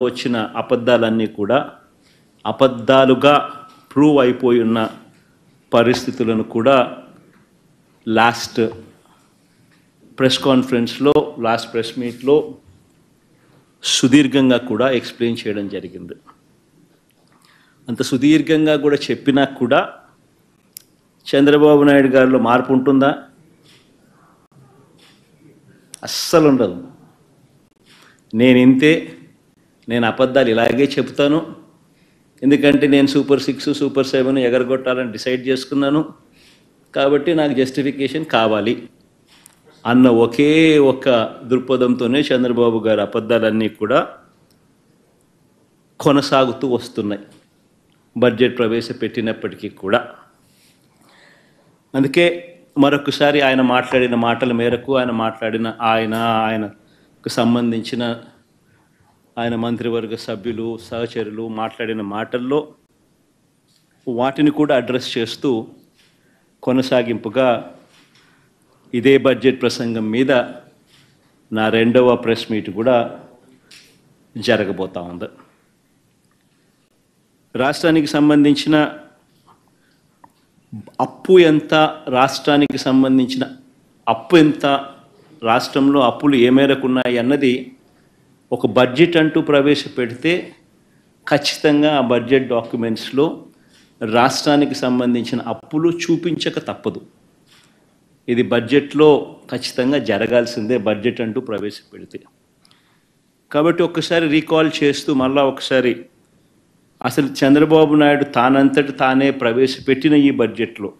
వచ్చిన అబద్ధాలన్నీ కూడా అబద్ధాలుగా ప్రూవ్ అయిపోయి ఉన్న పరిస్థితులను కూడా లాస్ట్ ప్రెస్ కాన్ఫరెన్స్లో లాస్ట్ ప్రెస్ మీట్లో సుదీర్ఘంగా కూడా ఎక్స్ప్లెయిన్ చేయడం జరిగింది. అంత సుదీర్ఘంగా కూడా చెప్పినా కూడా చంద్రబాబు నాయుడు గారిలో మార్పు ఉంటుందా? అస్సలు ఉండదు. నేను అబద్ధాలు ఇలాగే చెప్తాను, ఎందుకంటే నేను సూపర్ 6 సూపర్ 7 ఎగరగొట్టాలని డిసైడ్ చేసుకున్నాను, కాబట్టి నాకు జస్టిఫికేషన్ కావాలి అన్న ఒకే ఒక దృక్పథంతోనే చంద్రబాబు గారి అబద్ధాలన్నీ కూడా కొనసాగుతూ వస్తున్నాయి బడ్జెట్ ప్రవేశపెట్టినప్పటికీ కూడా. అందుకే మరొకసారి ఆయన మాట్లాడిన మాటల మేరకు ఆయనకు సంబంధించిన ఆయన మంత్రివర్గ సభ్యులు సహచరులు మాట్లాడిన మాటల్లో వాటిని కూడా అడ్రస్ చేస్తూ కొనసాగింపుగా ఇదే బడ్జెట్ ప్రసంగం మీద నా 2వ ప్రెస్ మీట్ కూడా జరగబోతా ఉంది. రాష్ట్రానికి సంబంధించిన అప్పు ఎంత, రాష్ట్రానికి సంబంధించిన అప్పు ఎంత, రాష్ట్రంలో అప్పులు ఏ మేరకు ఉన్నాయి అన్నది ఒక బడ్జెట్ అంటూ ప్రవేశపెడితే ఖచ్చితంగా ఆ బడ్జెట్ డాక్యుమెంట్స్లో రాష్ట్రానికి సంబంధించిన అప్పులు చూపించక తప్పదు. ఇది బడ్జెట్లో ఖచ్చితంగా జరగాల్సిందే బడ్జెట్ అంటూ ప్రవేశపెడితే. కాబట్టి ఒక్కసారి రీకాల్ చేస్తూ మళ్ళా ఒకసారి అసలు చంద్రబాబు నాయుడు తానంతటి తానే ప్రవేశపెట్టిన ఈ బడ్జెట్లో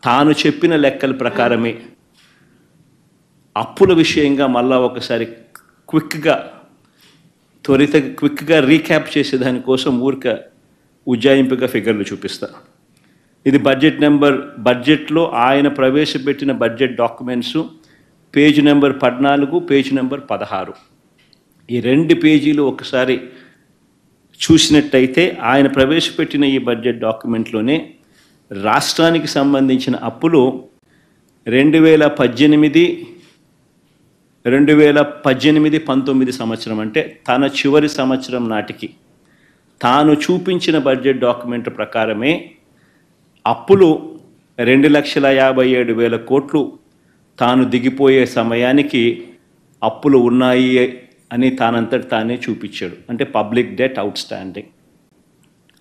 తాను చెప్పిన లెక్కల ప్రకారమే అప్పుల విషయంగా మళ్ళా ఒకసారి క్విక్గా రీక్యాప్ చేసే దానికోసం ఉజ్జాయింపుగా ఫిగర్లు చూపిస్తా. ఇది బడ్జెట్లో ఆయన ప్రవేశపెట్టిన budget documents page number 14, page number 16. ఈ 2 పేజీలు ఒకసారి చూసినట్టయితే ఆయన ప్రవేశపెట్టిన ఈ బడ్జెట్ డాక్యుమెంట్లోనే రాష్ట్రానికి సంబంధించిన అప్పులు 2018-19 సంవత్సరం అంటే తన చివరి సంవత్సరం నాటికి తాను చూపించిన బడ్జెట్ డాక్యుమెంట్ ప్రకారమే అప్పులు 2,57,000 కోట్లు తాను దిగిపోయే సమయానికి అప్పులు ఉన్నాయి అని తానంతటి తానే చూపించాడు. అంటే పబ్లిక్ డెట్ అవుట్ స్టాండింగ్.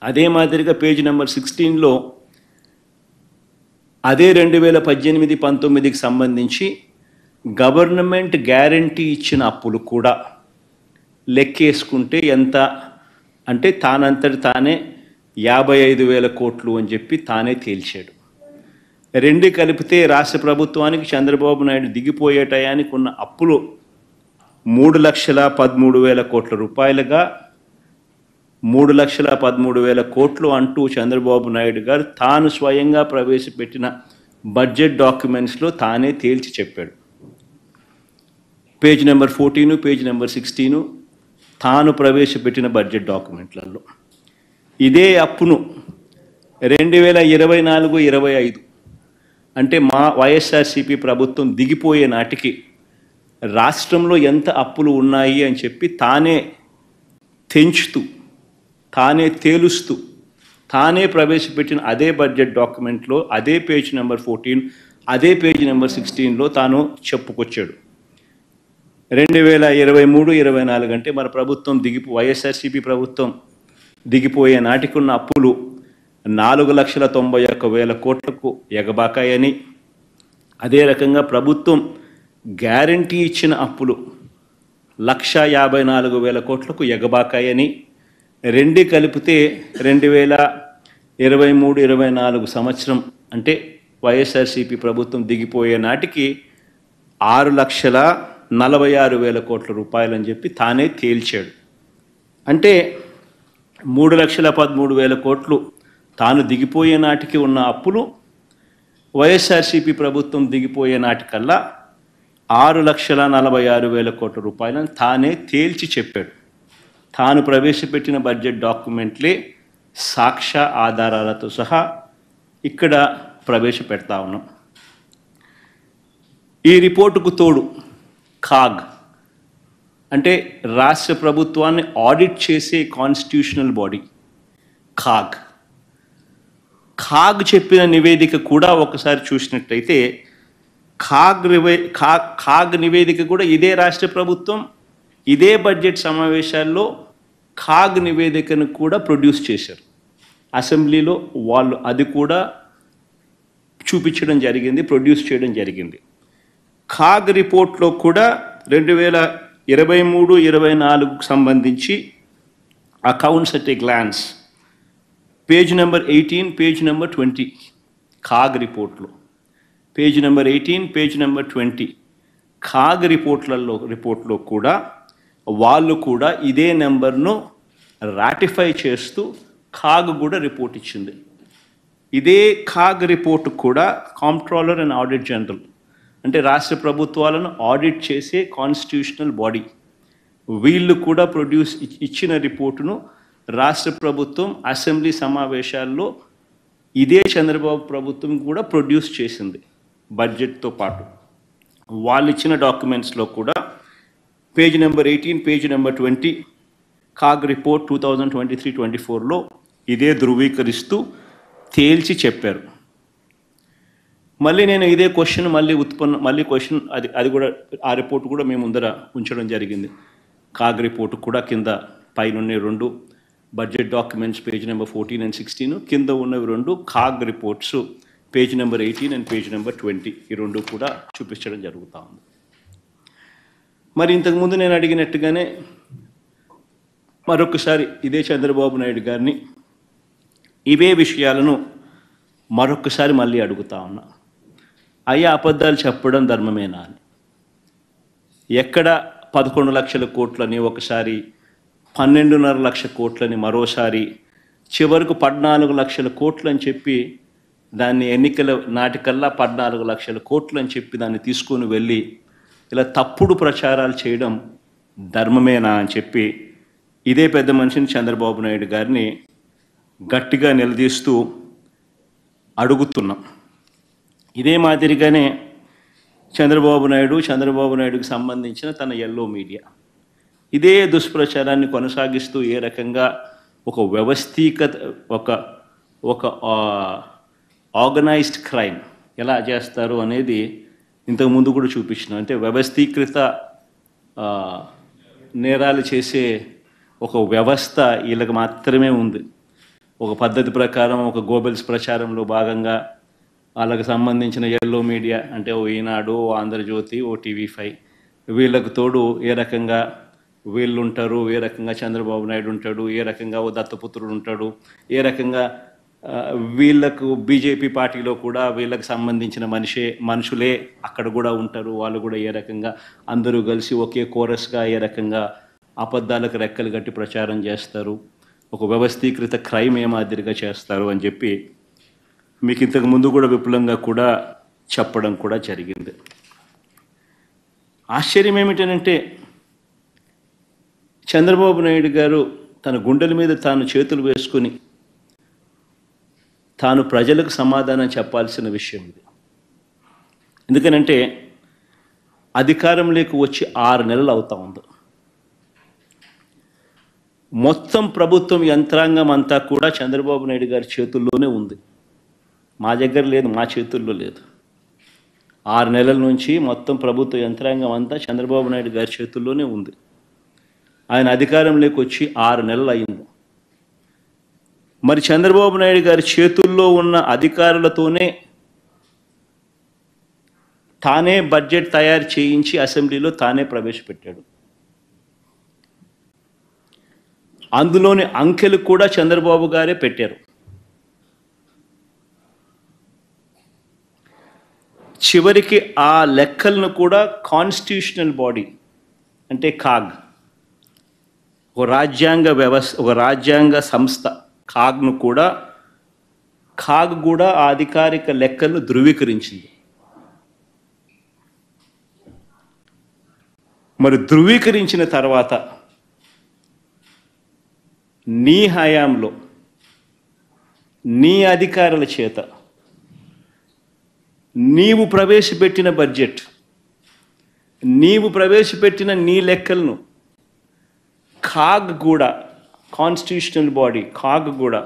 అదే మాదిరిగా పేజ్ నెంబర్ 16లో అదే 2018-19కి సంబంధించి గవర్నమెంట్ గ్యారంటీ ఇచ్చిన అప్పులు కూడా లెక్కేసుకుంటే ఎంత అంటే తానంతటి తానే 55,000 కోట్లు అని చెప్పి తానే తేల్చాడు. 2 కలిపితే రాష్ట్ర ప్రభుత్వానికి చంద్రబాబు నాయుడు దిగిపోయే టయానికి ఉన్న అప్పులు 3,13,000 కోట్ల రూపాయలుగా 3,13,000 కోట్లు అంటూ చంద్రబాబు నాయుడు గారు తాను స్వయంగా ప్రవేశపెట్టిన బడ్జెట్ డాక్యుమెంట్స్లో తానే తేల్చి చెప్పాడు. పేజ్ నెంబర్ 14, పేజ్ నెంబర్ 16 తాను ప్రవేశపెట్టిన బడ్జెట్ డాక్యుమెంట్లలో ఇదే అప్పును 2024-25 అంటే మా వైఎస్ఆర్సీపీ ప్రభుత్వం దిగిపోయే నాటికి రాష్ట్రంలో ఎంత అప్పులు ఉన్నాయి అని చెప్పి తానే తెంచుతూ తానే తేలుస్తూ తానే ప్రవేశపెట్టిన అదే బడ్జెట్ డాక్యుమెంట్లో అదే పేజ్ నెంబర్ 14 అదే పేజ్ నెంబర్ 16లో తాను చెప్పుకొచ్చాడు. 2023-24 అంటే మన ప్రభుత్వం వైఎస్ఆర్సీపీ ప్రభుత్వం దిగిపోయే నాటికి ఉన్న అప్పులు 4,91,000 కోట్లకు ఎగబాకాయని, అదే రకంగా ప్రభుత్వం గ్యారంటీ ఇచ్చిన అప్పులు 1,54,000 కోట్లకు ఎగబాకాయని, 2 కలిపితే 2023-24 సంవత్సరం అంటే వైఎస్ఆర్సీపీ ప్రభుత్వం దిగిపోయే నాటికి 6,46,000 కోట్ల రూపాయలు అని చెప్పి తానే తేల్చాడు. అంటే 3,13,000 కోట్లు తాను దిగిపోయే నాటికి ఉన్న అప్పులు వైఎస్ఆర్సీపీ ప్రభుత్వం దిగిపోయే నాటికల్లా 6,46,000 కోట్ల రూపాయలను తానే తేల్చి చెప్పాడు. తాను ప్రవేశపెట్టిన బడ్జెట్ డాక్యుమెంట్లే సాక్ష్య ఆధారాలతో సహా ఇక్కడ ప్రవేశపెడతా ఉన్నాం. ఈ రిపోర్టుకు తోడు కాగ్ అంటే రాష్ట్ర ప్రభుత్వాన్ని ఆడిట్ చేసే కాన్స్టిట్యూషనల్ బాడీ ఖాగ్. ఖాగ్ చెప్పిన నివేదిక కూడా ఒకసారి చూసినట్టయితే ఖాగ్ నివేదిక కూడా ఇదే రాష్ట్ర ప్రభుత్వం ఇదే బడ్జెట్ సమావేశాల్లో ఖాగ్ నివేదికను కూడా ప్రొడ్యూస్ చేశారు. అసెంబ్లీలో వాళ్ళు అది కూడా చూపించడం జరిగింది, ప్రొడ్యూస్ చేయడం జరిగింది. ఖాగ్ రిపోర్ట్లో కూడా 2023-24 సంబంధించి accounts at a glance page number 18, page number 20 ఖాగ్ రిపోర్ట్లో పేజ్ నెంబర్ 18, పేజ్ నెంబర్ 20 ఖాగ్ రిపోర్ట్లో కూడా వాళ్ళు కూడా ఇదే నెంబర్ను రాటిఫై చేస్తూ ఖాగ్ కూడా రిపోర్ట్ ఇచ్చింది. ఇదే ఖాగ్ రిపోర్ట్ కూడా కాంప్ట్రోలర్ అండ్ ఆడిట్ జనరల్ అంటే రాష్ట్ర ప్రభుత్వాలను ఆడిట్ చేసే కాన్స్టిట్యూషనల్ బాడీ వీళ్ళు కూడా ఇచ్చిన రిపోర్టును రాష్ట్ర ప్రభుత్వం అసెంబ్లీ సమావేశాల్లో ఇదే చంద్రబాబు ప్రభుత్వం కూడా ప్రొడ్యూస్ చేసింది. బడ్జెట్తో పాటు వాళ్ళు ఇచ్చిన డాక్యుమెంట్స్లో కూడా page number 18, page number 20 ఖాగ్ report 2023-24లో ఇదే ధృవీకరిస్తూ తేల్చి చెప్పారు. మళ్ళీ నేను ఇదే క్వశ్చన్ మళ్ళీ క్వశ్చన్ అది కూడా ఆ రిపోర్ట్ కూడా మేము ముందర ఉంచడం జరిగింది. ఖాగ్ రిపోర్ట్ కూడా కింద పైన 2 budget documents page number 14 and 16, కింద ఉన్నవి 2 CAG reports page number 18 and page number 20 ఈ 2 కూడా చూపించడం జరుగుతూ ఉంది. మరి ఇంతకుముందు నేను అడిగినట్టుగానే మరొకసారి ఇదే చంద్రబాబు నాయుడు గారిని ఇవే విషయాలను మరొకసారి మళ్ళీ అడుగుతా ఉన్నా. అయ్యా, అబద్ధాలు చెప్పడం ధర్మమేనా అని. ఎక్కడ 11 లక్షల కోట్లని ఒకసారి, 12.5 లక్ష కోట్లని మరోసారి, చివరకు 14 లక్షల కోట్లు అని చెప్పి దాన్ని ఎన్నికల నాటికల్లా 14 లక్షల కోట్లు అని చెప్పి దాన్ని తీసుకొని వెళ్ళి ఇలా తప్పుడు ప్రచారాలు చేయడం ధర్మమేనా అని చెప్పి ఇదే పెద్ద మనిషిని చంద్రబాబు నాయుడు గారిని గట్టిగా నిలదీస్తూ అడుగుతున్నాం. ఇదే మాదిరిగానే చంద్రబాబు నాయుడుకి సంబంధించిన తన ఎల్లో మీడియా ఇదే దుష్ప్రచారాన్ని కొనసాగిస్తూ ఏ రకంగా ఒక ఒక ఆర్గనైజ్డ్ క్రైమ్ ఎలా చేస్తారు అనేది ఇంతకు ముందు కూడా చూపించిన. అంటే వ్యవస్థీకృత నేరాలు చేసే ఒక వ్యవస్థ వీళ్ళకి మాత్రమే ఉంది. ఒక పద్ధతి ప్రకారం ఒక గోబెల్స్ ప్రచారంలో భాగంగా వాళ్ళకి సంబంధించిన ఎల్లో మీడియా అంటే ఓ ఈనాడు, ఓ ఆంధ్రజ్యోతి, ఓ TV5 వీళ్ళకు తోడు ఏ రకంగా వీళ్ళు ఉంటారు, ఏ రకంగా చంద్రబాబు నాయుడు ఉంటాడు, ఏ రకంగా ఓ దత్తపుత్రుడు ఉంటాడు, ఏ రకంగా వీళ్ళకు బీజేపీ పార్టీలో కూడా వీళ్ళకి సంబంధించిన మనుషులే అక్కడ కూడా ఉంటారు, వాళ్ళు కూడా ఏ రకంగా అందరూ కలిసి ఒకే కోరస్గా ఏ రకంగా అబద్ధాలకు రెక్కలు కట్టి ప్రచారం చేస్తారు, ఒక వ్యవస్థీకృత క్రైమ్ ఏ మాదిరిగా చేస్తారు అని చెప్పి మీకు ఇంతకు ముందు కూడా విపులంగా కూడా చెప్పడం కూడా జరిగింది. ఆశ్చర్యం ఏమిటనంటే చంద్రబాబు నాయుడు గారు తన గుండెల మీద తాను చేతులు వేసుకుని తాను ప్రజలకు సమాధానం చెప్పాల్సిన విషయం ఇది. ఎందుకనంటే అధికారంలోకి వచ్చి 6 నెలలు అవుతా ఉంది. మొత్తం ప్రభుత్వం యంత్రాంగం అంతా కూడా చంద్రబాబు నాయుడు గారి చేతుల్లోనే ఉంది, మా దగ్గర లేదు, మా చేతుల్లో లేదు. 6 నెలల నుంచి మొత్తం ప్రభుత్వ యంత్రాంగం అంతా చంద్రబాబు నాయుడు గారి చేతుల్లోనే ఉంది. ఆయన అధికారంలోకి వచ్చి 6 నెలలు అయింది. మరి చంద్రబాబు నాయుడు గారి చేతుల్లో ఉన్న అధికారులతోనే తానే బడ్జెట్ తయారు చేయించి అసెంబ్లీలో తానే ప్రవేశపెట్టాడు. అందులోని అంకెలు కూడా చంద్రబాబు గారే పెట్టారు. చివరికి ఆ లెక్కలను కూడా కాన్స్టిట్యూషనల్ బాడీ అంటే ఖాగ్, ఒక రాజ్యాంగ వ్యవస్థ, ఒక రాజ్యాంగ సంస్థ ఖాగ్ కూడా ఆ అధికారిక లెక్కలను ధృవీకరించింది. మరి ధృవీకరించిన తర్వాత నీ హయాంలో నీ అధికారుల చేత నీవు ప్రవేశపెట్టిన బడ్జెట్, నీవు ప్రవేశపెట్టిన నీ లెక్కలను కాగ్ కూడా, కాన్స్టిట్యూషనల్ బాడీ కాగ్ కూడా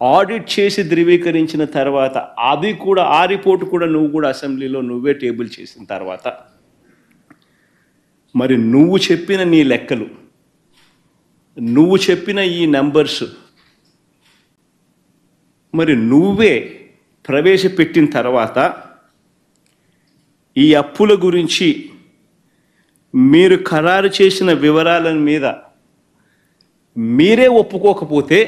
ఆడిట్ చేసి ధృవీకరించిన తర్వాత అది కూడా, ఆ రిపోర్ట్ కూడా నువ్వు కూడా అసెంబ్లీలో నువ్వే టేబుల్ చేసిన తర్వాత మరి నువ్వు చెప్పిన నీ లెక్కలు, నువ్వు చెప్పిన ఈ నెంబర్స్ మరి నువ్వే ప్రవేశపెట్టిన తర్వాత ఈ అప్పుల గురించి మీరు ఖరారు చేసిన వివరాల మీద మీరే ఒప్పుకోకపోతే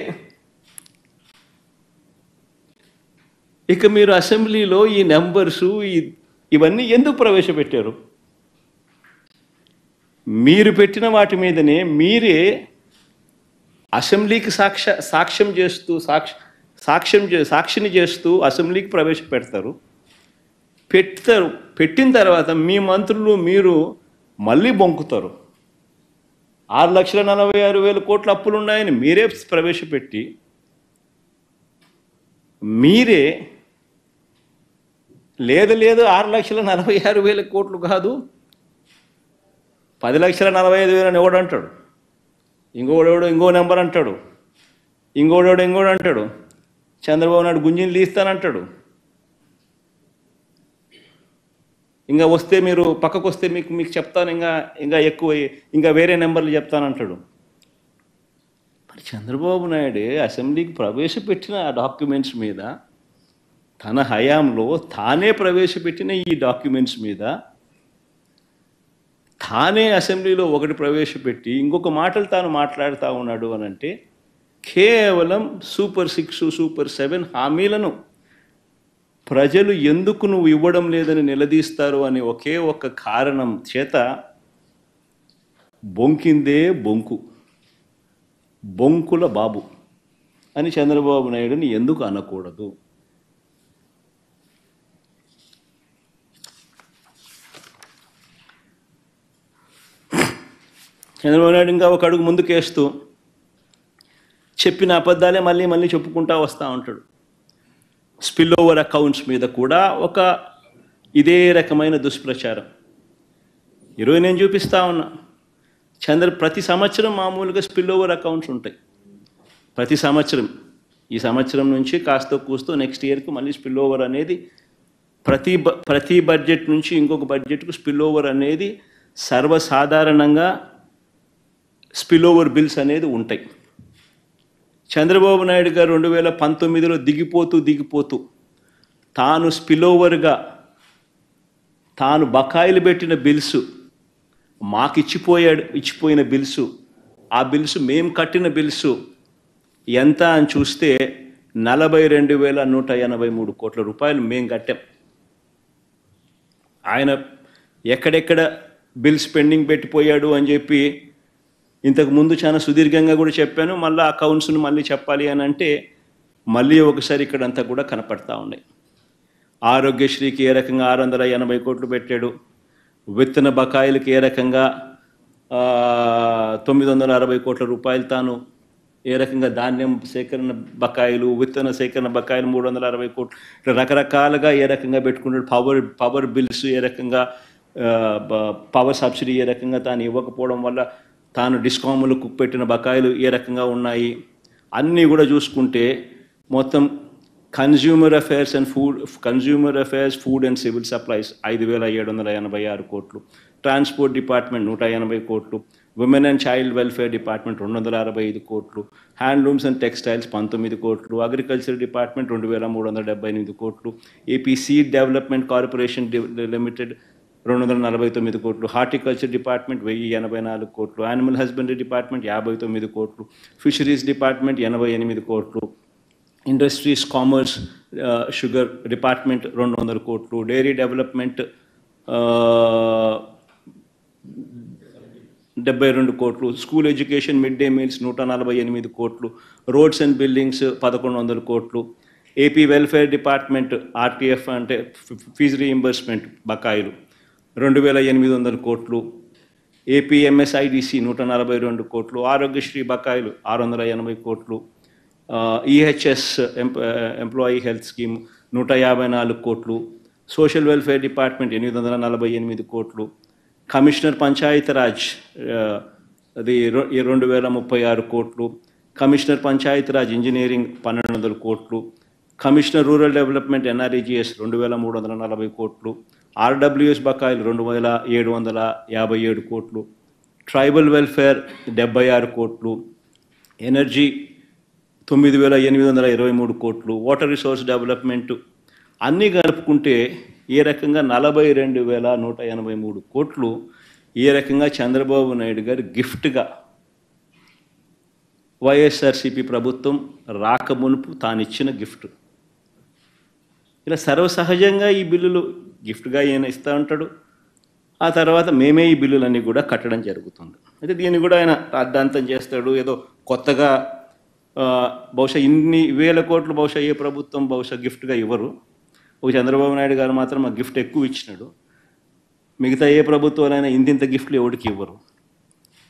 ఇక మీరు అసెంబ్లీలో ఈ నెంబర్సు ఇవన్నీ ఎందుకు ప్రవేశపెట్టారు? మీరు పెట్టిన వాటి మీదనే మీరే అసెంబ్లీకి సాక్షిని చేస్తూ అసెంబ్లీకి ప్రవేశపెడతారు. పెట్టిన తర్వాత మీ మంత్రులు మీరు మళ్ళీ బొంకుతారు. 6,46,000 కోట్ల అప్పులు ఉన్నాయని మీరే ప్రవేశపెట్టి మీరే లేదు 6,46,000 కోట్లు కాదు 10,45,000 అని ఎవడు అంటాడు, ఇంకోడెవడో ఇంకో నెంబర్ అంటాడు, ఇంకోడెవడో ఇంకోడు అంటాడు, చంద్రబాబు నాయుడు గుంజిని తీస్తానంటాడు, ఇంకా వస్తే మీరు పక్కకు వస్తే మీకు చెప్తాను, ఇంకా ఎక్కువ ఇంకా వేరే నెంబర్లు చెప్తానంటాడు. మరి చంద్రబాబు నాయుడు అసెంబ్లీకి ప్రవేశపెట్టిన ఆ డాక్యుమెంట్స్ మీద, తన హయాంలో తానే ప్రవేశపెట్టిన ఈ డాక్యుమెంట్స్ మీద తానే అసెంబ్లీలో ఒకటి ప్రవేశపెట్టి ఇంకొక మాటలు తాను మాట్లాడుతూ ఉన్నాడు అని అంటే కేవలం సూపర్ 6, సూపర్ 7 హామీలను ప్రజలు ఎందుకు నువ్వు ఇవ్వడం లేదని నిలదీస్తారు అని ఒకే ఒక్క కారణం చేత బొంకిందే బొంకుల బాబు అని చంద్రబాబు నాయుడుని ఎందుకు అనకూడదు? చంద్రబాబు నాయుడు ఇంకా ఒక అడుగు ముందుకేస్తూ చెప్పిన అబద్ధాలే మళ్ళీ చెప్పుకుంటూ వస్తూ ఉంటాడు. స్పిల్ ఓవర్ అకౌంట్స్ మీద కూడా ఒక ఇదే రకమైన దుష్ప్రచారం. ఈరోజు నేను చూపిస్తూ ఉన్నా, ప్రతి సంవత్సరం మామూలుగా స్పిల్ ఓవర్ అకౌంట్స్ ఉంటాయి. ప్రతి సంవత్సరం, ఈ సంవత్సరం నుంచి కాస్త కూస్తూ నెక్స్ట్ ఇయర్కి మళ్ళీ స్పిల్ ఓవర్ అనేది ప్రతి బడ్జెట్ నుంచి ఇంకొక బడ్జెట్కు స్పిల్ ఓవర్ అనేది సర్వసాధారణంగా స్పిల్ ఓవర్ బిల్స్ అనేది ఉంటాయి. చంద్రబాబు నాయుడు గారు 2019లో దిగిపోతూ తాను స్పిల్ ఓవర్గా తాను బకాయిలు పెట్టిన బిల్స్ మాకు ఇచ్చిపోయిన బిల్స్, ఆ బిల్స్ మేము కట్టిన బిల్స్ ఎంత అని చూస్తే 42,183 కోట్ల రూపాయలు మేము కట్టాం. ఆయన ఎక్కడెక్కడ బిల్స్ పెండింగ్ పెట్టిపోయాడు అని చెప్పి ఇంతకుముందు చాలా సుదీర్ఘంగా కూడా చెప్పాను. మళ్ళీ అకౌంట్స్ను మళ్ళీ చెప్పాలి అని అంటే మళ్ళీ ఒకసారి ఇక్కడంతా కూడా కనపడతా ఉన్నాయి. ఆరోగ్యశ్రీకి ఏ రకంగా 680 కోట్లు పెట్టాడు, విత్తన బకాయిలకి ఏ రకంగా 960 కోట్ల రూపాయలు తాను ఏ రకంగా ధాన్యం సేకరణ బకాయిలు, విత్తన సేకరణ బకాయిలు 360 కోట్లు, ఇట్లా రకరకాలుగా ఏ రకంగా పెట్టుకుంటాడు. పవర్ బిల్స్ ఏ రకంగా, పవర్ సబ్సిడీ ఏ రకంగా తాను ఇవ్వకపోవడం వల్ల తాను డిస్కాములకు పెట్టిన బకాయిలు ఏ రకంగా ఉన్నాయి అన్నీ కూడా చూసుకుంటే మొత్తం consumer affairs food and civil supplies 5,786 కోట్లు, ట్రాన్స్పోర్ట్ డిపార్ట్మెంట్ 180 కోట్లు, women and child welfare department 265 కోట్లు, హ్యాండ్లూమ్స్ అండ్ టెక్స్టైల్స్ 19 కోట్లు, అగ్రికల్చర్ డిపార్ట్మెంట్ 2,378 కోట్లు, AP seed development corporation limited 249 కోట్లు, హార్టికల్చర్ డిపార్ట్మెంట్ 1,084 కోట్లు, యానిమల్ హస్బెండరీ డిపార్ట్మెంట్ 59 కోట్లు, ఫిషరీస్ డిపార్ట్మెంట్ 88 కోట్లు, ఇండస్ట్రీస్ కామర్స్ షుగర్ డిపార్ట్మెంట్ 200 కోట్లు, డైరీ డెవలప్మెంట్ 72 కోట్లు, school education mid day meals 148 కోట్లు, రోడ్స్ అండ్ బిల్డింగ్స్ 1,100 కోట్లు, ఏపీ వెల్ఫేర్ డిపార్ట్మెంట్ ఆర్టీఎఫ్ అంటే ఫీజు రీయింబర్స్మెంట్ బకాయిలు 2,800 కోట్లు, ఏపీ ఎంఎస్ఐడిసి 142 కోట్లు, ఆరోగ్యశ్రీ బకాయిలు 680 కోట్లు, ఈహెచ్ఎస్ ఎంప్లాయీ హెల్త్ స్కీమ్ 154 కోట్లు, సోషల్ వెల్ఫేర్ డిపార్ట్మెంట్ 848 కోట్లు, కమిషనర్ పంచాయతీరాజ్ అది 2036 కోట్లు, కమిషనర్ పంచాయతీరాజ్ ఇంజనీరింగ్ 1200 కోట్లు, కమిషనర్ రూరల్ డెవలప్మెంట్ ఎన్ఆర్ఈజీఎస్ 2340 కోట్లు, ఆర్డబ్ల్యూఎస్ బకాయిలు 2757 కోట్లు, ట్రైబల్ వెల్ఫేర్ 76 కోట్లు, ఎనర్జీ 9823 కోట్లు, వాటర్ రిసోర్స్ డెవలప్మెంట్ అన్నీ కలుపుకుంటే ఏ రకంగా 42,183 కోట్లు ఏ రకంగా చంద్రబాబు నాయుడు గారు గిఫ్ట్గా వైఎస్ఆర్సీపీ ప్రభుత్వం రాకమునుపు తానిచ్చిన గిఫ్ట్. ఇలా సర్వసహజంగా ఈ బిల్లులు గిఫ్ట్గా ఈయన ఇస్తూ ఉంటాడు. ఆ తర్వాత మేమే ఈ బిల్లులన్నీ కూడా కట్టడం జరుగుతుంది. అయితే దీన్ని కూడా ఆయన అర్థాంతం చేస్తాడు. ఏదో కొత్తగా బహుశా ఇన్ని వేల కోట్లు బహుశా ఏ ప్రభుత్వం బహుశా గిఫ్ట్గా ఇవ్వరు. ఒక చంద్రబాబు నాయుడు గారు మాత్రం ఆ గిఫ్ట్ ఎక్కువ ఇచ్చినాడు. మిగతా ఏ ప్రభుత్వాలైనా ఇంతింత గిఫ్ట్లు ఎవరికి ఇవ్వరు.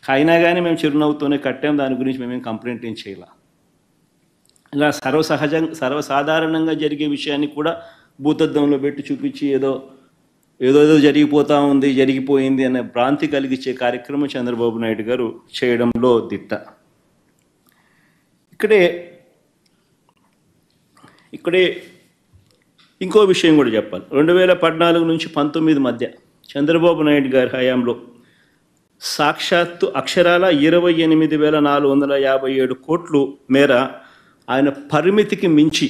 అయినా కానీ మేము చిరునవ్వుతోనే కట్టాం, దాని గురించి మేమేం కంప్లైంట్ ఏం చేయాల. ఇలా సర్వసాధారణంగా జరిగే విషయాన్ని కూడా భూతద్దంలో పెట్టి చూపించి ఏదో జరిగిపోతూ ఉంది, జరిగిపోయింది అనే భ్రాంతి కలిగించే కార్యక్రమం చంద్రబాబు నాయుడు గారు చేయడంలో దిట్ట. ఇక్కడే ఇంకో విషయం కూడా చెప్పాలి. 2014 నుంచి 19 మధ్య చంద్రబాబు నాయుడు గారి హయాంలో సాక్షాత్తు అక్షరాల 28,457 కోట్లు మేర ఆయన పరిమితికి మించి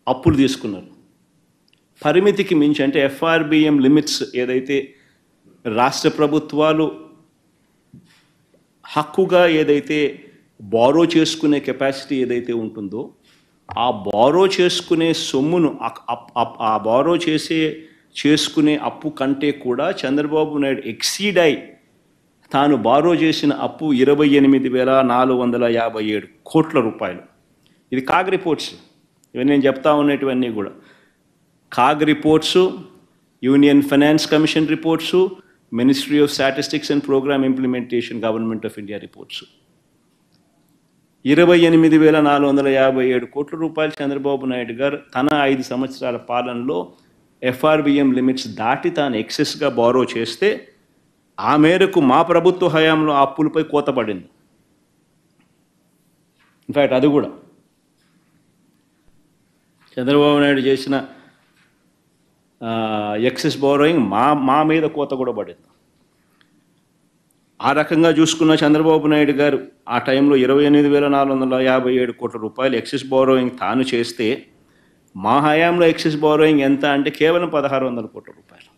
అప్పులు తీసుకున్నారు. పరిమితికి మించి అంటే ఎఫ్ఆర్బిఎం లిమిట్స్ ఏదైతే రాష్ట్ర ప్రభుత్వాలు హక్కుగా ఏదైతే బారో చేసుకునే కెపాసిటీ ఏదైతే ఉంటుందో ఆ బారో చేసుకునే సొమ్మును ఆ బారో చేసుకునే అప్పు కంటే కూడా చంద్రబాబు నాయుడు ఎక్సీడ్ అయి తాను బారో చేసిన అప్పు 28,457 కోట్ల రూపాయలు. ఇది కాగ్ రిపోర్ట్స్. ఇవన్నీ నేను చెప్తా ఉన్నటువన్నీ కూడా CAG reports, union finance commission reports, ministry of statistics and programme implementation government of India reports. 28,457 కోట్ల రూపాయలు చంద్రబాబు నాయుడు గారు తన 5 సంవత్సరాల పాలనలో ఎఫ్ఆర్బిఎం లిమిట్స్ దాటి తాను ఎక్సెస్గా బారో చేస్తే ఆ మేరకు మా ప్రభుత్వ హయాంలో ఆ అప్పులపై కోత పడింది. ఇన్ఫ్యాక్ట్ అది కూడా చంద్రబాబు నాయుడు చేసిన ఎక్సెస్ బారోయింగ్ మా మీద కోత కూడా పడింది. ఆ రకంగా చూసుకున్న చంద్రబాబు నాయుడు గారు ఆ టైంలో 28,457 కోట్ల రూపాయలు ఎక్సెస్ బారోయింగ్ తాను చేస్తే మా హయాంలో ఎక్సెస్ బారోయింగ్ ఎంత అంటే కేవలం 1,600 కోట్ల రూపాయలు.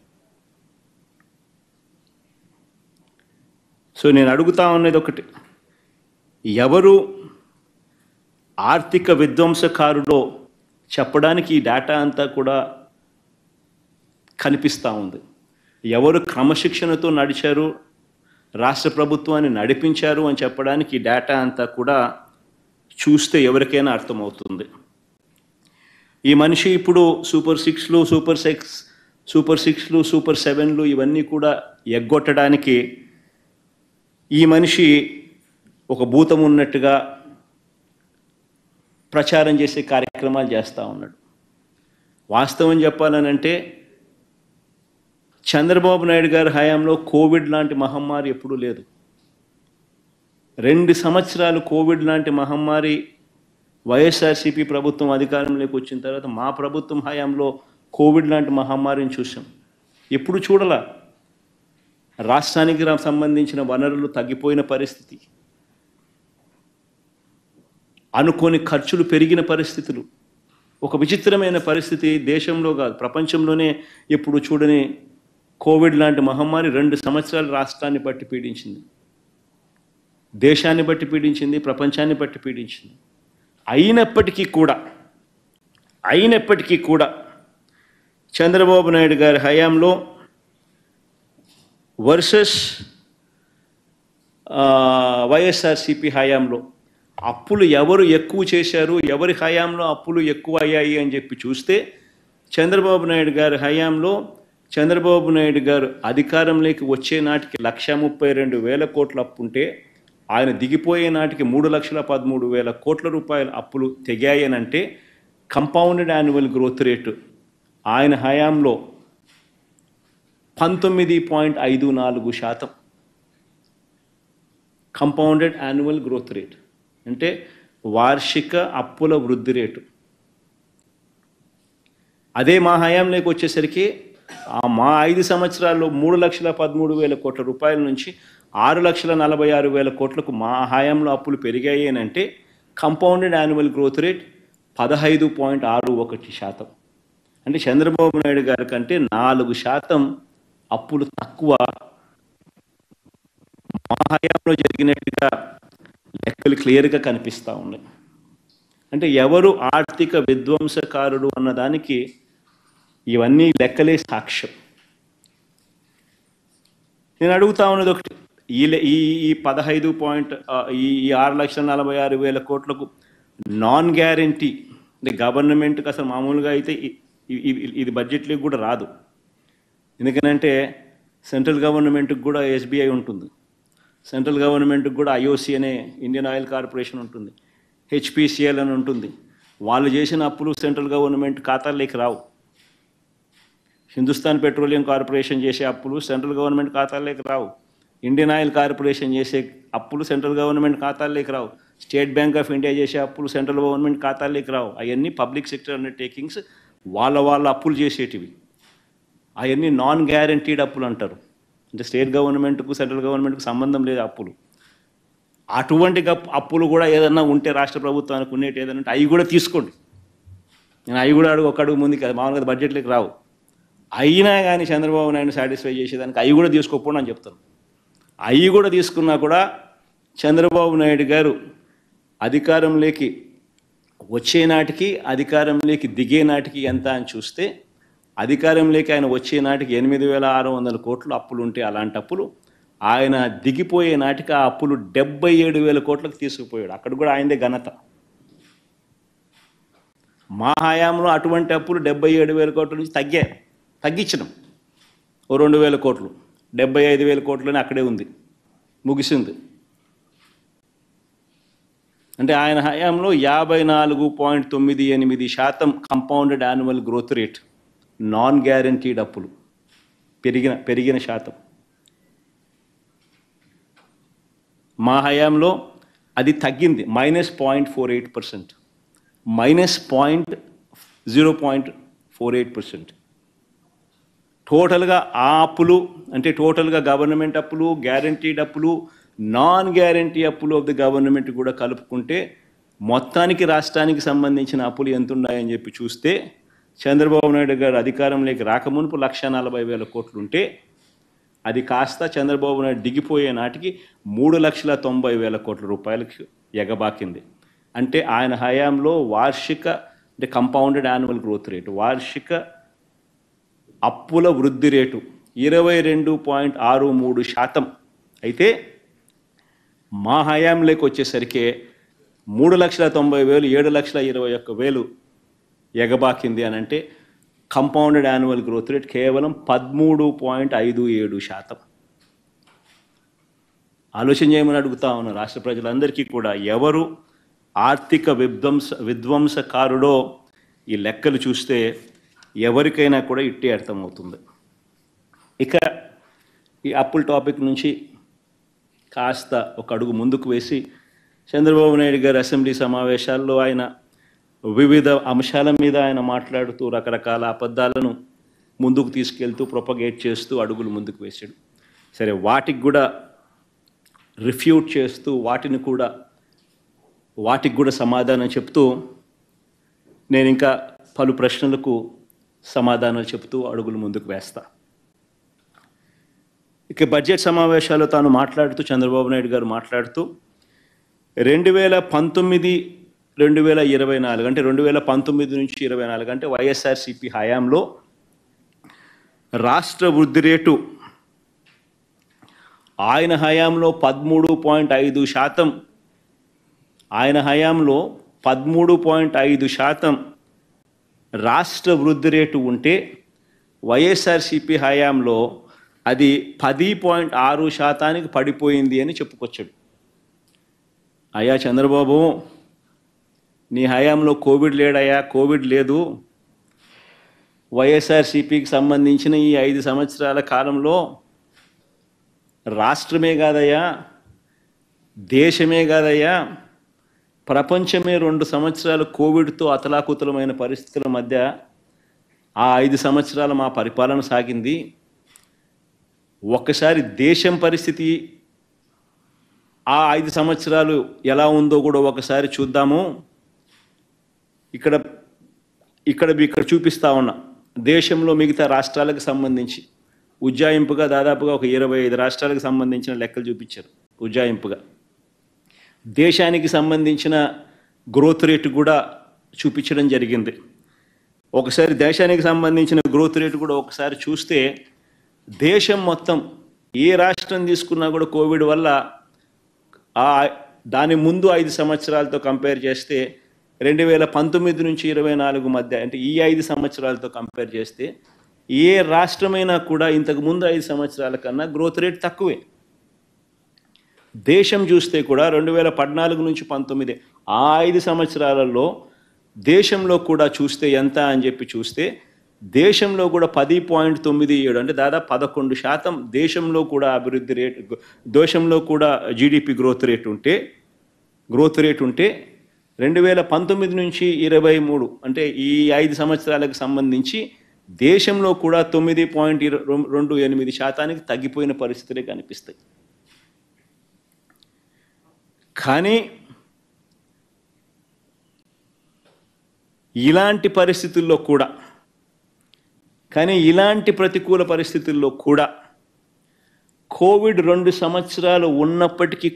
సో నేను అడుగుతా ఉన్నది ఒకటి, ఎవరు ఆర్థిక విధ్వంసకారులో చెప్పడానికి ఈ డేటా అంతా కూడా కనిపిస్తూ ఉంది. ఎవరు క్రమశిక్షణతో నడిచారు, రాష్ట్ర ప్రభుత్వాన్ని నడిపించారు అని చెప్పడానికి ఈ డేటా అంతా కూడా చూస్తే ఎవరికైనా అర్థమవుతుంది. ఈ మనిషి ఇప్పుడు సూపర్ 6లు, సూపర్ 6లు, సూపర్ 7లు ఇవన్నీ కూడా ఎగ్గొట్టడానికి ఈ మనిషి ఒక భూతం ఉన్నట్టుగా ప్రచారం చేసే కార్యక్రమాలు చేస్తూ ఉన్నాడు. వాస్తవం చెప్పాలనంటే చంద్రబాబు నాయుడు గారి హయాంలో కోవిడ్ లాంటి మహమ్మారి ఎప్పుడూ లేదు. 2 సంవత్సరాలు కోవిడ్ లాంటి మహమ్మారి వైఎస్ఆర్సీపీ ప్రభుత్వం అధికారంలోకి వచ్చిన తర్వాత మా ప్రభుత్వం హయాంలో కోవిడ్ లాంటి మహమ్మారిని చూసాం. ఎప్పుడు చూడాల. రాష్ట్రానికి సంబంధించిన వనరులు తగ్గిపోయిన పరిస్థితి, అనుకోని ఖర్చులు పెరిగిన పరిస్థితులు, ఒక విచిత్రమైన పరిస్థితి. దేశంలో కాదు ప్రపంచంలోనే ఎప్పుడు చూడని కోవిడ్ లాంటి మహమ్మారి 2 సంవత్సరాలు రాష్ట్రాన్ని బట్టి పీడించింది, దేశాన్ని బట్టి పీడించింది, ప్రపంచాన్ని బట్టి పీడించింది. అయినప్పటికీ కూడా చంద్రబాబు నాయుడు గారి హయాంలో వర్సెస్ వైఎస్ఆర్సీపీ హయాంలో అప్పులు ఎవరు ఎక్కువ చేశారు, ఎవరి హయాంలో అప్పులు ఎక్కువ అయ్యాయి అని చెప్పి చూస్తే చంద్రబాబు నాయుడు గారి హయాంలో చంద్రబాబు నాయుడు గారు అధికారంలోకి వచ్చే నాటికి 132,000 కోట్ల అప్పు ఉంటే ఆయన దిగిపోయే నాటికి 3,13,000 కోట్ల రూపాయల అప్పులు తెగాయనంటే కంపౌండెడ్ యాన్యువల్ గ్రోత్ రేటు ఆయన హయాంలో 19.54%. కంపౌండెడ్ యాన్యువల్ గ్రోత్ రేట్ అంటే వార్షిక అప్పుల వృద్ధి రేటు. అదే మా హయాంలోకి వచ్చేసరికి మా 5 సంవత్సరాల్లో 3,13,000 కోట్ల రూపాయల నుంచి 6,46,000 కోట్లకు మా హయాంలో అప్పులు పెరిగాయి అని అంటే కంపౌండెడ్ యాన్యువల్ గ్రోత్ రేట్ 15.61%. అంటే చంద్రబాబు నాయుడు గారి కంటే 4% అప్పులు తక్కువ మా హయాంలో జరిగినట్టుగా లెక్కలు క్లియర్గా కనిపిస్తూ ఉన్నాయి. అంటే ఎవరు ఆర్థిక విధ్వంసకారుడు అన్నదానికి ఇవన్నీ లెక్కలే సాక్ష్యం. నేను అడుగుతా ఉన్నది ఒకటి, ఈ 6,46,000 కోట్లకు నాన్ గ్యారంటీ అంటే గవర్నమెంట్కి అసలు మామూలుగా అయితే ఇది బడ్జెట్లోకి కూడా రాదు. ఎందుకంటే సెంట్రల్ గవర్నమెంట్కి కూడా ఎస్బీఐ ఉంటుంది, సెంట్రల్ గవర్నమెంట్కి కూడా ఐఓసి అనే ఇండియన్ ఆయిల్ కార్పొరేషన్ ఉంటుంది, హెచ్పిసిఎల్ అని ఉంటుంది. వాళ్ళు చేసిన అప్పులు సెంట్రల్ గవర్నమెంట్ ఖాతాల్లోకి రావు. హిందుస్థాన్ పెట్రోలియం కార్పొరేషన్ చేసే అప్పులు సెంట్రల్ గవర్నమెంట్ ఖాతాల్లోకి రావు. ఇండియన్ ఆయిల్ కార్పొరేషన్ చేసే అప్పులు సెంట్రల్ గవర్నమెంట్ ఖాతాల్లోకి రావు. స్టేట్ బ్యాంక్ ఆఫ్ ఇండియా చేసే అప్పులు సెంట్రల్ గవర్నమెంట్ ఖాతాల్లోకి రావు. అవన్నీ పబ్లిక్ సెక్టర్ అండర్టేకింగ్స్, వాళ్ళ అప్పులు చేసేటివి. అవన్నీ నాన్ గ్యారంటీడ్ అప్పులు అంటారు. అంటే స్టేట్ గవర్నమెంట్కు సెంట్రల్ గవర్నమెంట్కు సంబంధం లేదు అప్పులు. అటువంటి అప్పులు కూడా ఏదన్నా ఉంటే రాష్ట్ర ప్రభుత్వానికి ఉండేటి ఏదైనా ఉంటే అవి కూడా తీసుకోండి. నేను అవి కూడా ఒక అడుగు ముందుకు మామూలుగా బడ్జెట్లోకి రావు. అయినా కానీ చంద్రబాబు నాయుడు సాటిస్ఫై చేసేదానికి అవి కూడా తీసుకోకపోండి అని చెప్తాను. అవి కూడా తీసుకున్నా కూడా చంద్రబాబు నాయుడు గారు అధికారంలోకి వచ్చే నాటికి అధికారంలోకి దిగే నాటికి ఎంత అని చూస్తే అధికారంలోకి ఆయన వచ్చే నాటికి 8,600 కోట్లు అప్పులు ఉంటే అలాంటి అప్పులు ఆయన దిగిపోయే నాటికి ఆ అప్పులు 77,000 కోట్లకు తీసుకుపోయాడు. అక్కడ కూడా ఆయనదే ఘనత. మా హయాంలో అటువంటి అప్పులు 77,000 కోట్ల నుంచి తగ్గించడం ఓ 2,000 కోట్లు, 75,000 కోట్లని అక్కడే ఉంది, ముగిసింది. అంటే ఆయన హయాంలో 54.98% compounded annual growth rate non guaranteed అప్పులు పెరిగిన శాతం. మా హయాంలో అది తగ్గింది, -0.48%, -0.48%. టోటల్గా ఆ అప్పులు అంటే టోటల్గా గవర్నమెంట్ అప్పులు, గ్యారంటీడ్ అప్పులు, నాన్ గ్యారంటీ అప్పులు ఆఫ్ ది గవర్నమెంట్ కూడా కలుపుకుంటే మొత్తానికి రాష్ట్రానికి సంబంధించిన అప్పులు ఎంత ఉన్నాయని చెప్పి చూస్తే చంద్రబాబు నాయుడు గారు అధికారంలోకి రాకమునుపు 1,40,000 కోట్లు ఉంటే అది కాస్త చంద్రబాబు నాయుడు దిగిపోయే నాటికి 3,90,000 కోట్ల రూపాయలకు ఎగబాకింది. అంటే ఆయన హయాంలో వార్షిక అంటే కంపౌండెడ్ యాన్యువల్ గ్రోత్ రేటు, వార్షిక అప్పుల వృద్ధి రేటు 22.63%. అయితే మా హయాంలోకి వచ్చేసరికి 3,90,000, 7,21,000 ఎగబాకింది అని అంటే కంపౌండెడ్ యాన్యువల్ గ్రోత్ రేట్ కేవలం 13.57%. ఆలోచన చేయమని అడుగుతా ఉన్నా రాష్ట్ర ప్రజలందరికీ కూడా, ఎవరు ఆర్థిక విధ్వంసకారుడో ఈ లెక్కలు చూస్తే ఎవరికైనా కూడా ఇట్టే అర్థమవుతుంది. ఇక ఈ అప్పుల టాపిక్ నుంచి కాస్త ఒక అడుగు ముందుకు వేసి చంద్రబాబు నాయుడు గారి అసెంబ్లీ సమావేశాల్లో ఆయన వివిధ అంశాల మీద ఆయన మాట్లాడుతూ రకరకాల అబద్ధాలను ముందుకు తీసుకెళ్తూ ప్రొపగేట్ చేస్తూ అడుగులు ముందుకు వేశాడు. సరే, వాటికి కూడా రిఫ్యూట్ చేస్తూ వాటికి కూడా సమాధానం చెప్తూ నేను ఇంకా పలు ప్రశ్నలకు సమాధానాలు చెప్తూ అడుగులు ముందుకు వేస్తా. ఇక బడ్జెట్ సమావేశాల్లో తాను మాట్లాడుతూ చంద్రబాబు నాయుడు గారు మాట్లాడుతూ 2019-2024 అంటే 2019 నుంచి 24 అంటే వైఎస్ఆర్సీపీ హయాంలో రాష్ట్ర వృద్ధి రేటు ఆయన హయాంలో 13.5%, ఆయన హయాంలో 13.5% రాష్ట్ర వృద్ధి రేటు ఉంటే వైఎస్ఆర్సీపీ హయాంలో అది 10.6% పడిపోయింది అని చెప్పుకొచ్చాడు. అయ్యా చంద్రబాబు, నీ హయాంలో కోవిడ్ లేడయ్యా, కోవిడ్ లేదు. వైఎస్ఆర్సీపీకి సంబంధించిన ఈ 5 సంవత్సరాల కాలంలో రాష్ట్రమే కాదయ్యా, దేశమే కాదయ్యా, ప్రపంచమే 2 సంవత్సరాలు కోవిడ్తో అతలాకుతలమైన పరిస్థితుల మధ్య ఆ 5 సంవత్సరాలు మా పరిపాలన సాగింది. ఒక్కసారి దేశం పరిస్థితి ఆ 5 సంవత్సరాలు ఎలా ఉందో కూడా ఒకసారి చూద్దాము. ఇక్కడ చూపిస్తా ఉన్నా. దేశంలో మిగతా రాష్ట్రాలకు సంబంధించి ఉజ్జాయింపుగా దాదాపుగా ఒక 25 రాష్ట్రాలకు సంబంధించిన లెక్కలు చూపించారు. ఉజ్జాయింపుగా దేశానికి సంబంధించిన గ్రోత్ రేటు కూడా చూపించడం జరిగింది. ఒకసారి దేశానికి సంబంధించిన గ్రోత్ రేటు కూడా ఒకసారి చూస్తే దేశం మొత్తం ఏ రాష్ట్రం తీసుకున్నా కూడా కోవిడ్ వల్ల దాని ముందు 5 సంవత్సరాలతో కంపేర్ చేస్తే 2019 నుంచి 24 మధ్య, అంటే ఈ 5 సంవత్సరాలతో కంపేర్ చేస్తే ఏ రాష్ట్రమైనా కూడా ఇంతకు ముందు 5 సంవత్సరాల కన్నా గ్రోత్ రేట్ తక్కువే. దేశం చూస్తే కూడా 2014 నుంచి 19 ఆ 5 సంవత్సరాలలో దేశంలో కూడా చూస్తే ఎంత అని చెప్పి చూస్తే దేశంలో కూడా 10.97, అంటే దాదాపు 11% దేశంలో కూడా అభివృద్ధి రేటు, దేశంలో కూడా జీడిపి గ్రోత్ రేట్ ఉంటే 2019 నుంచి 23, అంటే ఈ 5 సంవత్సరాలకు సంబంధించి దేశంలో కూడా 9.28% తగ్గిపోయిన పరిస్థితులే కనిపిస్తాయి. కానీ ఇలాంటి ప్రతికూల పరిస్థితుల్లో కూడా కోవిడ్ 2 సంవత్సరాలు ఉన్నప్పటికీ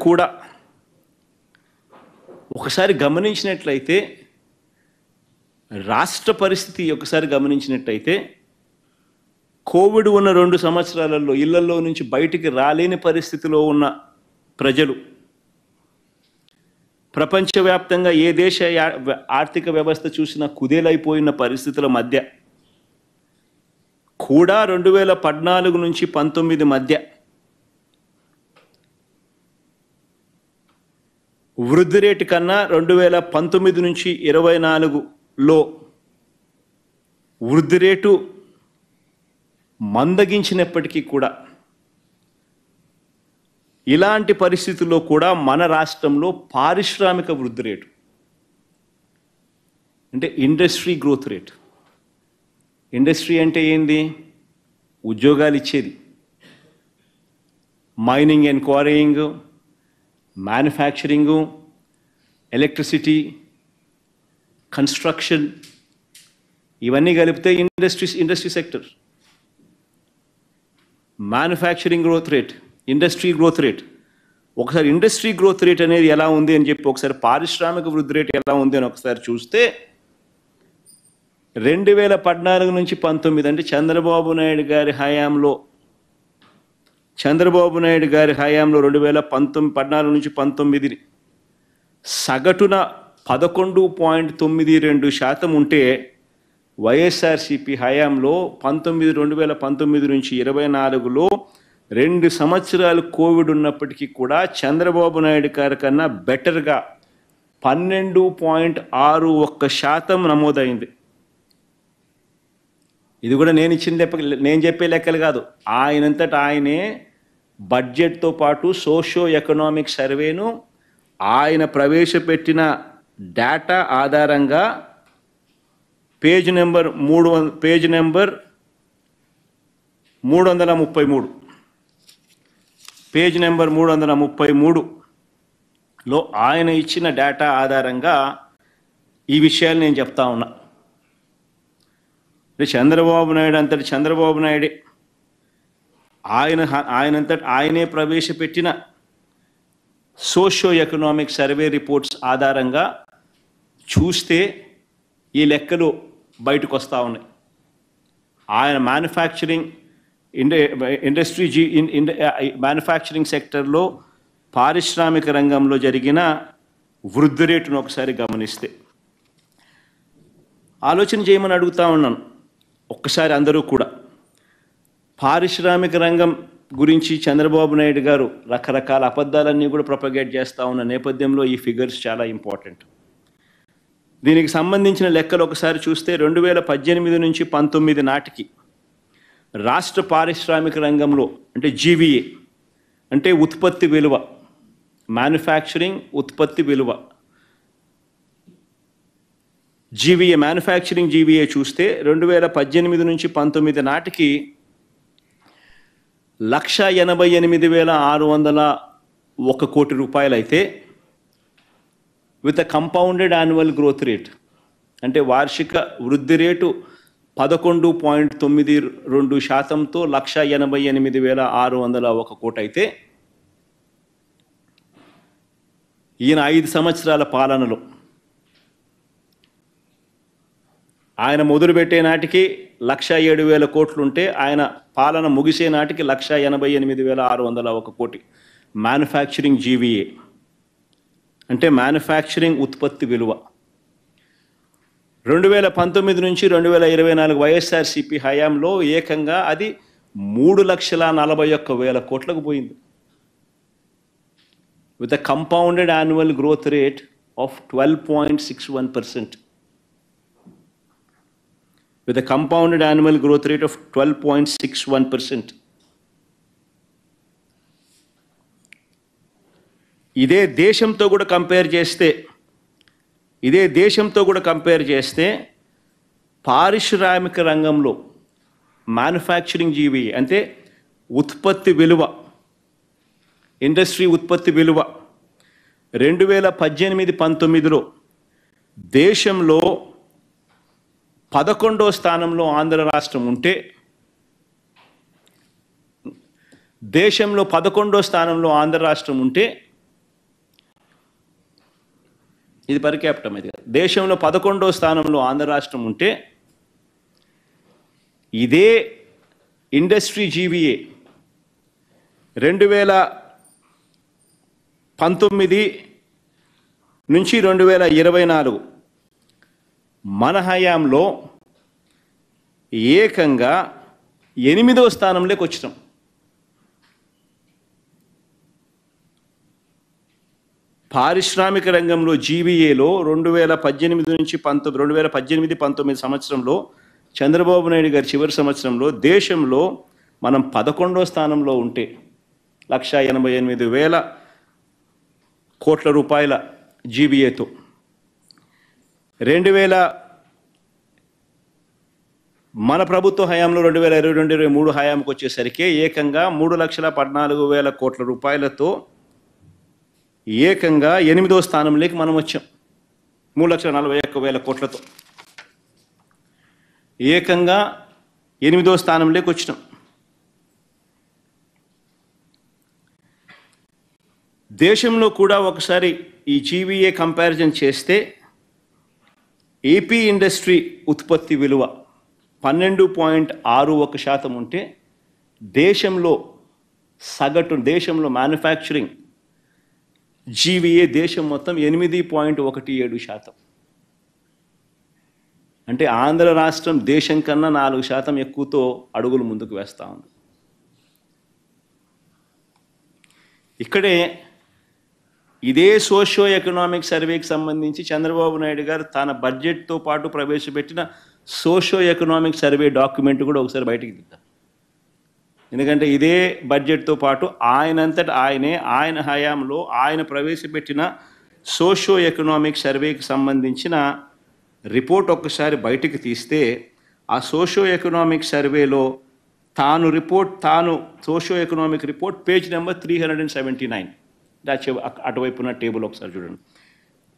కూడా ఒకసారి గమనించినట్లయితే రాష్ట్ర పరిస్థితి ఒకసారి గమనించినట్లయితే కోవిడ్ ఉన్న 2 సంవత్సరాలలో ఇళ్లలో నుంచి బయటికి రాలేని పరిస్థితిలో ఉన్న ప్రజలు, ప్రపంచవ్యాప్తంగా ఏ దేశ ఆర్థిక వ్యవస్థ చూసినా కుదేలైపోయిన పరిస్థితుల మధ్య కూడా 2014 నుంచి 19 మధ్య వృద్ధి రేటు కన్నా 2019 నుంచి 24లో వృద్ధి రేటు మందగించినప్పటికీ కూడా ఇలాంటి పరిస్థితుల్లో కూడా మన రాష్ట్రంలో పారిశ్రామిక వృద్ధి రేటు, అంటే ఇండస్ట్రీ గ్రోత్ రేట్, ఇండస్ట్రీ అంటే ఏంది? ఉద్యోగాలు ఇచ్చేది. Mining and quarrying, manufacturing, electricity, construction, ఇవన్నీ కలిపితే industry sector. Manufacturing growth rate, industry growth rate. ఒకసారి ఇండస్ట్రీ గ్రోత్ రేట్ అనేది ఎలా ఉంది అని చెప్పి ఒకసారి పారిశ్రామిక వృద్ధి రేట్ ఎలా ఉంది అని ఒకసారి చూస్తే 2014 నుంచి 19, అంటే చంద్రబాబు నాయుడు గారి హయాంలో 2014 నుంచి 19 సగటున 11.92% ఉంటే వైఎస్ఆర్సీపీ హయాంలో 2019 నుంచి 24లో 2 సంవత్సరాలు కోవిడ్ ఉన్నప్పటికీ కూడా చంద్రబాబు నాయుడు గారి కన్నా బెటర్గా 12.61% నమోదైంది. ఇది కూడా నేను చెప్పే లెక్కలు కాదు, ఆయనంతట ఆయనే బడ్జెట్తో పాటు సోషో ఎకనామిక్ సర్వేను ఆయన ప్రవేశపెట్టిన డేటా ఆధారంగా పేజ్ నెంబర్ 333లో ఆయన ఇచ్చిన డేటా ఆధారంగా ఈ విషయాలు నేను చెప్తా ఉన్నా. చంద్రబాబు నాయుడే ఆయనంతట ఆయనే ప్రవేశపెట్టిన సోషో ఎకనామిక్ సర్వే రిపోర్ట్స్ ఆధారంగా చూస్తే ఈ లెక్కలు బయటకు వస్తూ ఉన్నాయి. ఆయన మ్యానుఫ్యాక్చరింగ్ సెక్టర్లో పారిశ్రామిక రంగంలో జరిగిన వృద్ధి రేటును ఒకసారి గమనిస్తే ఆలోచన చేయమని అడుగుతా ఉన్నాను. ఒక్కసారి అందరూ కూడా పారిశ్రామిక రంగం గురించి చంద్రబాబు నాయుడు గారు రకరకాల అబద్ధాలన్నీ కూడా ప్రొపగేట్ చేస్తూ ఉన్న నేపథ్యంలో ఈ ఫిగర్స్ చాలా ఇంపార్టెంట్. దీనికి సంబంధించిన లెక్కలు ఒకసారి చూస్తే 2018 నుంచి 19 నాటికి రాష్ట్ర పారిశ్రామిక రంగంలో అంటే జీవీఏ అంటే ఉత్పత్తి విలువ, మ్యానుఫ్యాక్చరింగ్ ఉత్పత్తి విలువ, జీవీఏ మ్యానుఫ్యాక్చరింగ్ జీవీఏ చూస్తే 2018 నుంచి 19 నాటికి 1,88,601 కోటి రూపాయలు అయితే with compounded annual growth rate అంటే వార్షిక వృద్ధి రేటు 11.92%తో 1,88,601 కోటి అయితే ఈయన 5 సంవత్సరాల పాలనలో ఆయన మొదలుపెట్టే నాటికి 1,07,000 కోట్లుంటే ఆయన పాలన ముగిసే నాటికి 1,88,601 కోటి మ్యానుఫ్యాక్చరింగ్ జీవీఏ అంటే మ్యానుఫ్యాక్చరింగ్ ఉత్పత్తి విలువ. 2019 నుంచి 2024 వైఎస్ఆర్సీపీ హయాంలో ఏకంగా అది 3,41,000 కోట్లకు పోయింది with a compounded annual growth rate of 12.61%. with a compounded annual growth rate of 12.61%. ఇదే దేశంతో కూడా కంపేర్ చేస్తే పారిశ్రామిక రంగంలో మ్యానుఫ్యాక్చరింగ్ జీవీఏ అంటే ఉత్పత్తి విలువ, ఇండస్ట్రీ ఉత్పత్తి విలువ 2018-19లో దేశంలో 11వ స్థానంలో ఆంధ్ర రాష్ట్రం ఉంటే, దేశంలో 11వ స్థానంలో ఆంధ్ర రాష్ట్రం ఉంటే, ఇది పర్ క్యాపిటల్ ఇది, దేశంలో 11వ స్థానంలో ఆంధ్ర రాష్ట్రం ఉంటే ఇదే ఇండస్ట్రీ జీవీఏ 2019 నుంచి 2024 మన హయాంలో ఏకంగా 8వ స్థానంలోకి వచ్చినాం. పారిశ్రామిక రంగంలో జీవీఏలో 2018-19 సంవత్సరంలో చంద్రబాబు నాయుడు గారి చివరి సంవత్సరంలో దేశంలో మనం 11వ స్థానంలో ఉంటే 1,88,000 కోట్ల రూపాయల జీవీఏతో 2000 మన ప్రభుత్వ హయాంలో 2022-23 హయాంకి వచ్చేసరికి ఏకంగా 3,14,000 కోట్ల రూపాయలతో ఏకంగా 8వ స్థానంలోకి మనం వచ్చాం. 3,41,000 కోట్లతో ఏకంగా 8వ స్థానంలోకి వచ్చినాం. దేశంలో కూడా ఒకసారి ఈ జీవీఏ కంపారిజన్ చేస్తే ఏపీ ఇండస్ట్రీ ఉత్పత్తి విలువ 12.61% ఉంటే దేశంలో సగటు దేశంలో మ్యానుఫ్యాక్చరింగ్ జీవీఏ దేశం మొత్తం 8.17%. అంటే ఆంధ్ర రాష్ట్రం దేశం కన్నా 4% ఎక్కువతో అడుగులు ముందుకు వేస్తూ ఉంది. ఇక్కడే ఇదే సోషియో ఎకనామిక్ సర్వేకి సంబంధించి చంద్రబాబు నాయుడు గారు తన బడ్జెట్తో పాటు ప్రవేశపెట్టిన సోషియో ఎకనామిక్ సర్వే డాక్యుమెంట్ కూడా ఒకసారి బయటికి తీద్దాం. ఎందుకంటే ఇదే బడ్జెట్తో పాటు ఆయనంతట ఆయన హయాంలో ఆయన ప్రవేశపెట్టిన సోషియో ఎకనామిక్ సర్వేకి సంబంధించిన రిపోర్ట్ ఒక్కసారి బయటికి తీస్తే ఆ సోషియో ఎకనామిక్ సర్వేలో తాను socio economic report page number 379 అటువైపున్న టేబుల్ ఒకసారి చూడండి.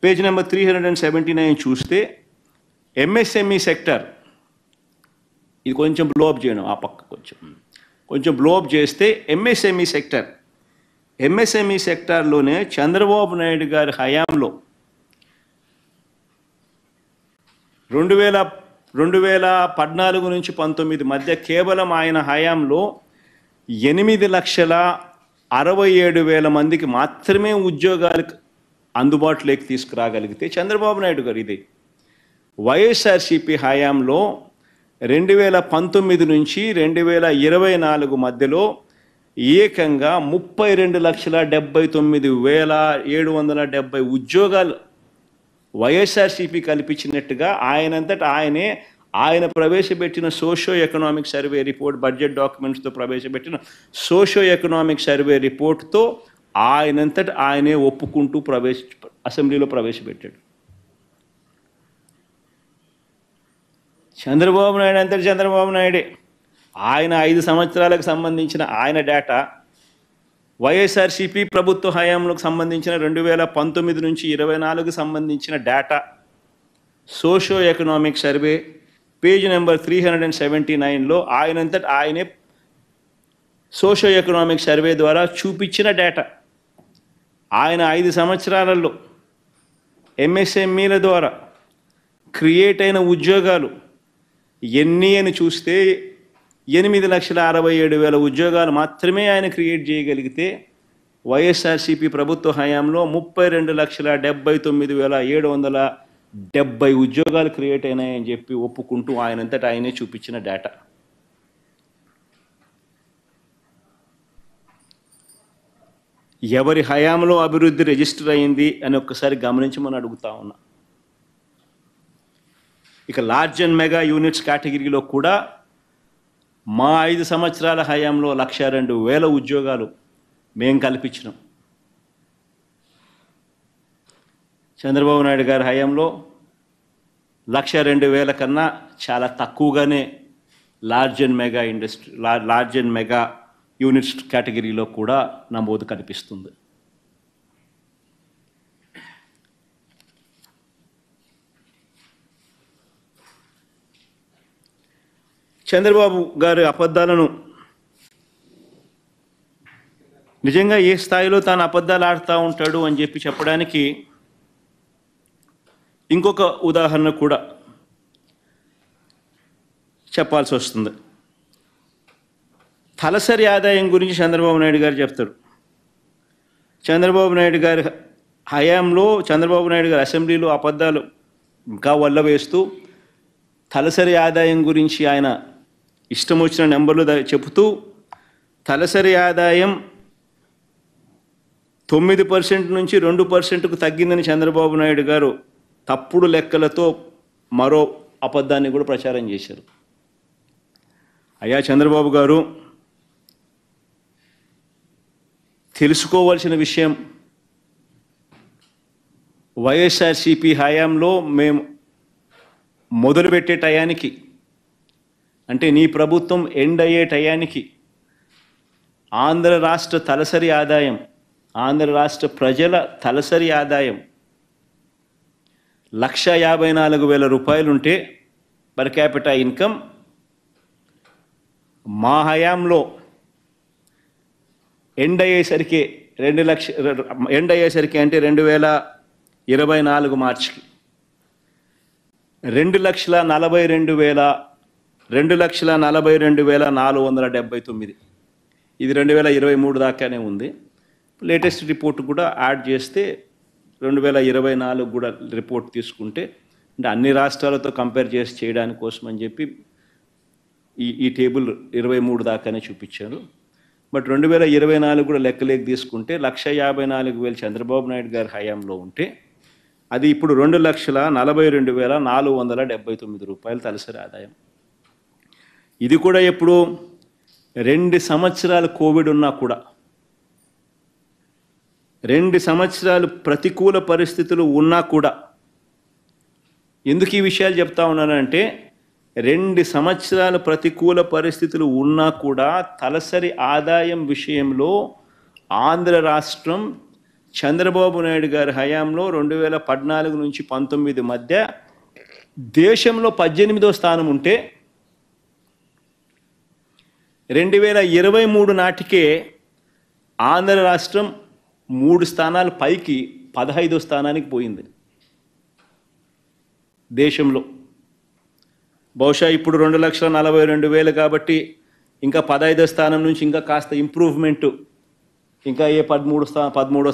పేజ్ నెంబర్ 379 చూస్తే ఎంఎస్ఎంఈ సెక్టర్, ఇది కొంచెం బ్లోఅప్ చేయడం, ఆ పక్క కొంచెం బ్లోఅప్ చేస్తే ఎంఎస్ఎంఈ సెక్టార్లోనే చంద్రబాబు నాయుడు గారి హయాంలో 2014 నుంచి 19 మధ్య కేవలం ఆయన హయాంలో 8,67,000 మందికి మాత్రమే ఉద్యోగాలకు అందుబాటులోకి తీసుకురాగలిగితే చంద్రబాబు నాయుడు గారు ఇదే వైఎస్ఆర్సీపీ హయాంలో 2019 నుంచి 2024 మధ్యలో ఏకంగా 32,79,770 ఉద్యోగాలు వైఎస్ఆర్సీపీ కల్పించినట్టుగా ఆయనంతటా ఆయనే ఆయన ప్రవేశపెట్టిన socio economic survey report, budget డాక్యుమెంట్స్తో ప్రవేశపెట్టిన సోషో ఎకనామిక్ సర్వే రిపోర్ట్తో ఆయనంతట ఆయనే ఒప్పుకుంటూ అసెంబ్లీలో ప్రవేశపెట్టాడు. చంద్రబాబు నాయుడు అంతటి చంద్రబాబు నాయుడే. ఆయన 5 సంవత్సరాలకు సంబంధించిన ఆయన డేటా, వైఎస్ఆర్సీపీ ప్రభుత్వ హయాంలోకి సంబంధించిన 2019 నుంచి 24కు సంబంధించిన data, socio economic survey page number 379లో ఆయనంతట ఆయనే సోషో ఎకనామిక్ సర్వే ద్వారా చూపించిన డేటా. ఆయన 5 సంవత్సరాలలో ఎంఎస్ఎంఈల ద్వారా క్రియేట్ అయిన ఉద్యోగాలు ఎన్ని అని చూస్తే 8,67,000 ఉద్యోగాలు మాత్రమే ఆయన క్రియేట్ చేయగలిగితే, వైఎస్ఆర్సీపీ ప్రభుత్వ హయాంలో 32,79,770 ఉద్యోగాలు క్రియేట్ అయినాయని చెప్పి ఒప్పుకుంటూ ఆయనంతటా ఆయనే చూపించిన డేటా. ఎవరి హయాంలో అభివృద్ధి రిజిస్టర్ అయింది అని ఒక్కసారి గమనించమని అడుగుతా ఉన్నా. ఇక లార్జ్ అండ్ మెగా యూనిట్స్ కేటగిరీలో కూడా మా 5 సంవత్సరాల హయాంలో 102,000 ఉద్యోగాలు మేం కల్పించినాం. చంద్రబాబు నాయుడు గారి హయాంలో 102,000 కన్నా చాలా తక్కువగానే లార్జ్ అండ్ మెగా యూనిట్స్ కేటగిరీలో కూడా నమోదు కనిపిస్తుంది. చంద్రబాబు గారి అబద్ధాలను నిజంగా ఏ స్థాయిలో తాను అబద్ధాలు ఆడుతూ ఉంటాడు అని చెప్పి చెప్పడానికి ఇంకొక ఉదాహరణ కూడా చెప్పాల్సి వస్తుంది. తలసరి ఆదాయం గురించి చంద్రబాబు నాయుడు గారు చెప్తారు. చంద్రబాబు నాయుడు గారి హయాంలో చంద్రబాబు నాయుడు గారి అసెంబ్లీలో అబద్ధాలు ఇంకా వల్ల వేస్తూ తలసరి ఆదాయం గురించి ఆయన ఇష్టం వచ్చిన నెంబర్లు చెబుతూ తలసరి ఆదాయం 9% నుంచి 2%కు తగ్గిందని చంద్రబాబు నాయుడు గారు తప్పుడు లెక్కలతో మరో అబద్ధాన్ని కూడా ప్రచారం చేశారు. అయ్యా చంద్రబాబు గారు, తెలుసుకోవాల్సిన విషయం, వైఎస్ఆర్సీపీ హయాంలో మేము మొదలుపెట్టే టయానికి, అంటే నీ ప్రభుత్వం ఎండ్ అయ్యే టయానికి ఆంధ్ర రాష్ట్ర తలసరి ఆదాయం, ఆంధ్ర రాష్ట్ర ప్రజల తలసరి ఆదాయం 1,54,000 రూపాయలు ఉంటే పర్ క్యాపిటా ఇన్కమ్, మా హయాంలో ఎండ్ అయ్యేసరికి అంటే 2024 మార్చికి 2,42,479. ఇది 2023 దాకానే ఉంది. లేటెస్ట్ రిపోర్ట్ కూడా యాడ్ చేస్తే 2024 కూడా రిపోర్ట్ తీసుకుంటే, అంటే అన్ని రాష్ట్రాలతో కంపేర్ చేసి చేయడానికి కోసం అని చెప్పి ఈ టేబుల్ 23 దాకానే చూపించారు. బట్ 2024 కూడా లెక్కలేకి తీసుకుంటే 1,54,000 చంద్రబాబు నాయుడు గారి హయాంలో ఉంటే అది ఇప్పుడు 2,42,479 రూపాయలు తలసరి ఆదాయం. ఇది కూడా ఎప్పుడు 2 సంవత్సరాలు కోవిడ్ ఉన్నా కూడా, 2 సంవత్సరాలు ప్రతికూల పరిస్థితులు ఉన్నా కూడా. ఎందుకు ఈ విషయాలు చెప్తా ఉన్నానంటే 2 సంవత్సరాల ప్రతికూల పరిస్థితులు ఉన్నా కూడా తలసరి ఆదాయం విషయంలో ఆంధ్ర రాష్ట్రం చంద్రబాబు నాయుడు గారి హయాంలో 2014 నుంచి 19 మధ్య దేశంలో 18వ స్థానం ఉంటే 2023 నాటికే ఆంధ్ర రాష్ట్రం 3 స్థానాలు పైకి 15వ స్థానానికి పోయింది దేశంలో. బహుశా ఇప్పుడు 2,42,000 కాబట్టి ఇంకా 15వ స్థానం నుంచి ఇంకా కాస్త ఇంప్రూవ్మెంట్, ఇంకా ఏ 13వ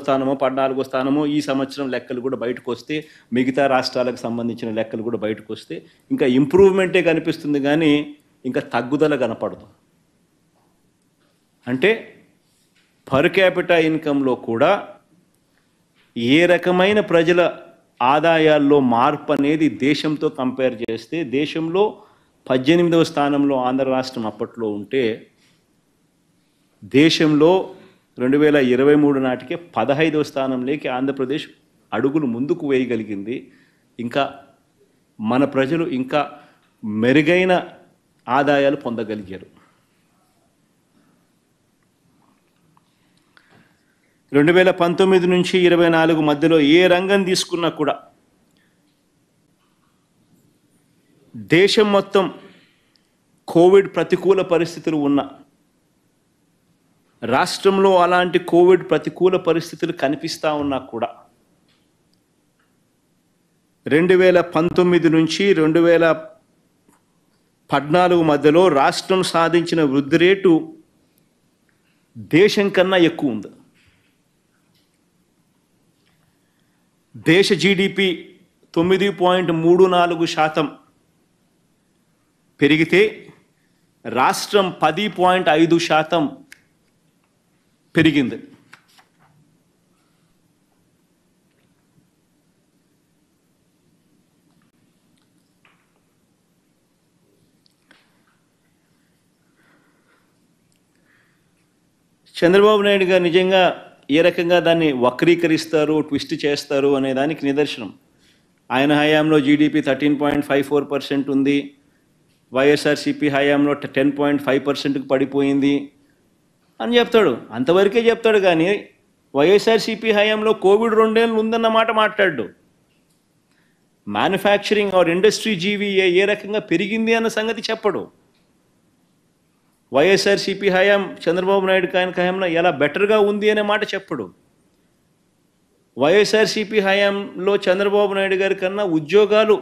స్థానమో 14వ స్థానమో ఈ సంవత్సరం లెక్కలు కూడా బయటకు వస్తే, మిగతా రాష్ట్రాలకు సంబంధించిన లెక్కలు కూడా బయటకు వస్తే ఇంకా ఇంప్రూవ్మెంటే కనిపిస్తుంది కానీ ఇంకా తగ్గుదల కనపడదు. అంటే పర్ క్యాపిటా ఇన్కంలో కూడా ఏ రకమైన ప్రజల ఆదాయాల్లో మార్పు అనేది దేశంతో కంపేర్ చేస్తే దేశంలో 18వ స్థానంలో ఆంధ్ర రాష్ట్రం అప్పట్లో ఉంటే దేశంలో 2023 నాటికే 15వ స్థానంలోకి ఆంధ్రప్రదేశ్ అడుగులు ముందుకు వేయగలిగింది. ఇంకా మన ప్రజలు ఇంకా మెరుగైన ఆదాయాలు పొందగలిగారు. 2019 నుంచి 24 మధ్యలో ఏ రంగం తీసుకున్నా కూడా దేశం మొత్తం కోవిడ్ ప్రతికూల పరిస్థితులు ఉన్న రాష్ట్రంలో అలాంటి కోవిడ్ ప్రతికూల పరిస్థితులు కనిపిస్తూ ఉన్నా కూడా 2019 నుంచి 2014 మధ్యలో రాష్ట్రం సాధించిన వృద్ధి రేటు దేశం కన్నా ఎక్కువ ఉంది. దేశ జీడిపి 9.34% పెరిగితే రాష్ట్రం 10.5% పెరిగింది. చంద్రబాబు నాయుడు గారు నిజంగా ఏ రకంగా దాన్ని వక్రీకరిస్తారు, ట్విస్ట్ చేస్తారు అనే దానికి నిదర్శనం. ఆయన హయాంలో జీడిపి 13.54% ఉంది. వైఎస్ఆర్సీపీ హయాంలో 10.5%కి పడిపోయింది అని చెప్తాడు. అంతవరకే చెప్తాడు కానీ వైఎస్ఆర్సీపీ హయాంలో కోవిడ్ 2 ఏళ్ళు ఉందన్న మాట మాట్లాడు. మ్యానుఫ్యాక్చరింగ్ ఆర్ ఇండస్ట్రీ జీవీఏ ఏ రకంగా పెరిగింది అన్న సంగతి చెప్పడు. వైఎస్ఆర్సీపీ హయాం చంద్రబాబు నాయుడు హయాంలో ఎలా బెటర్గా ఉంది అనే మాట చెప్పడు. వైఎస్ఆర్సీపీ హయాంలో చంద్రబాబు నాయుడు గారి కన్నా ఉద్యోగాలు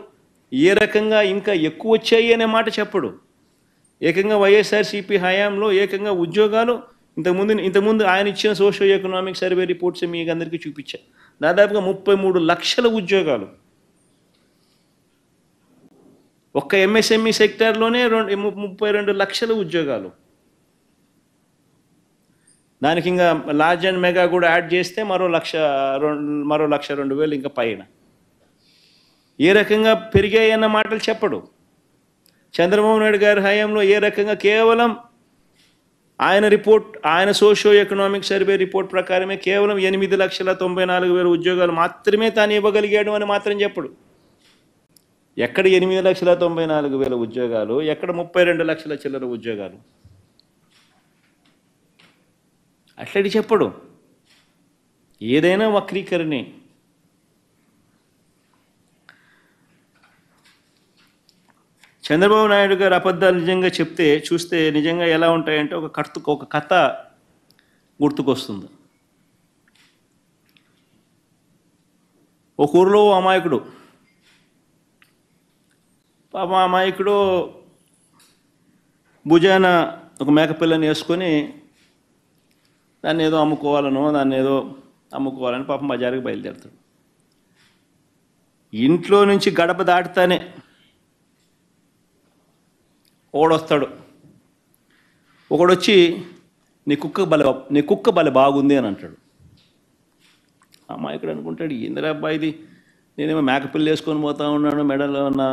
ఏ రకంగా ఇంకా ఎక్కువ వచ్చాయి అనే మాట చెప్పడు. ఏకంగా వైఎస్ఆర్సీపీ హయాంలో ఏకంగా ఉద్యోగాలు ఇంతకుముందు ఆయన ఇచ్చిన సోషియో ఎకనామిక్ సర్వే రిపోర్ట్స్ మీకు అందరికీ చూపించారు. దాదాపుగా 33 లక్షల ఉద్యోగాలు ఒక్క ఎంఎస్ఎంఈ సెక్టార్లోనే 32 లక్షల ఉద్యోగాలు. దానికి ఇంకా లార్జ్ అండ్ మెగా కూడా యాడ్ చేస్తే మరో 1,02,000 ఇంకా పైన. ఏ రకంగా పెరిగాయన్న మాటలు చెప్పడు. చంద్రబాబు నాయుడు గారి హయాంలో ఏ రకంగా కేవలం ఆయన సోషియో ఎకనామిక్ సర్వే రిపోర్ట్ ప్రకారమే కేవలం 8,94,000 ఉద్యోగాలు మాత్రమే తాను ఇవ్వగలిగాడు అని మాత్రం చెప్పడు. ఎక్కడ 8,94,000 ఉద్యోగాలు, ఎక్కడ 32 లక్షల చిల్లర ఉద్యోగాలు, అట్లడి చెప్పడు. ఏదైనా వక్రీకరణే. చంద్రబాబు నాయుడు గారు అబద్ధాలు నిజంగా చూస్తే నిజంగా ఎలా ఉంటాయంటే ఒక కథ గుర్తుకొస్తుంది. ఒక ఊరిలో అమాయకుడు భుజాన ఒక మేకపిల్లని వేసుకొని దాన్ని ఏదో అమ్ముకోవాలని పాపం బజారుకి బయలుదేరుతాడు. ఇంట్లో నుంచి గడప దాటుతానే ఒకడొచ్చి నీ కుక్క బల బాగుంది అని అంటాడు. అమాయకుడు అనుకుంటాడు, ఏందిరా అబ్బాయి ఇది, నేనేమో మేకపిల్ల వేసుకొని పోతా ఉన్నాను, మెడలో ఉన్న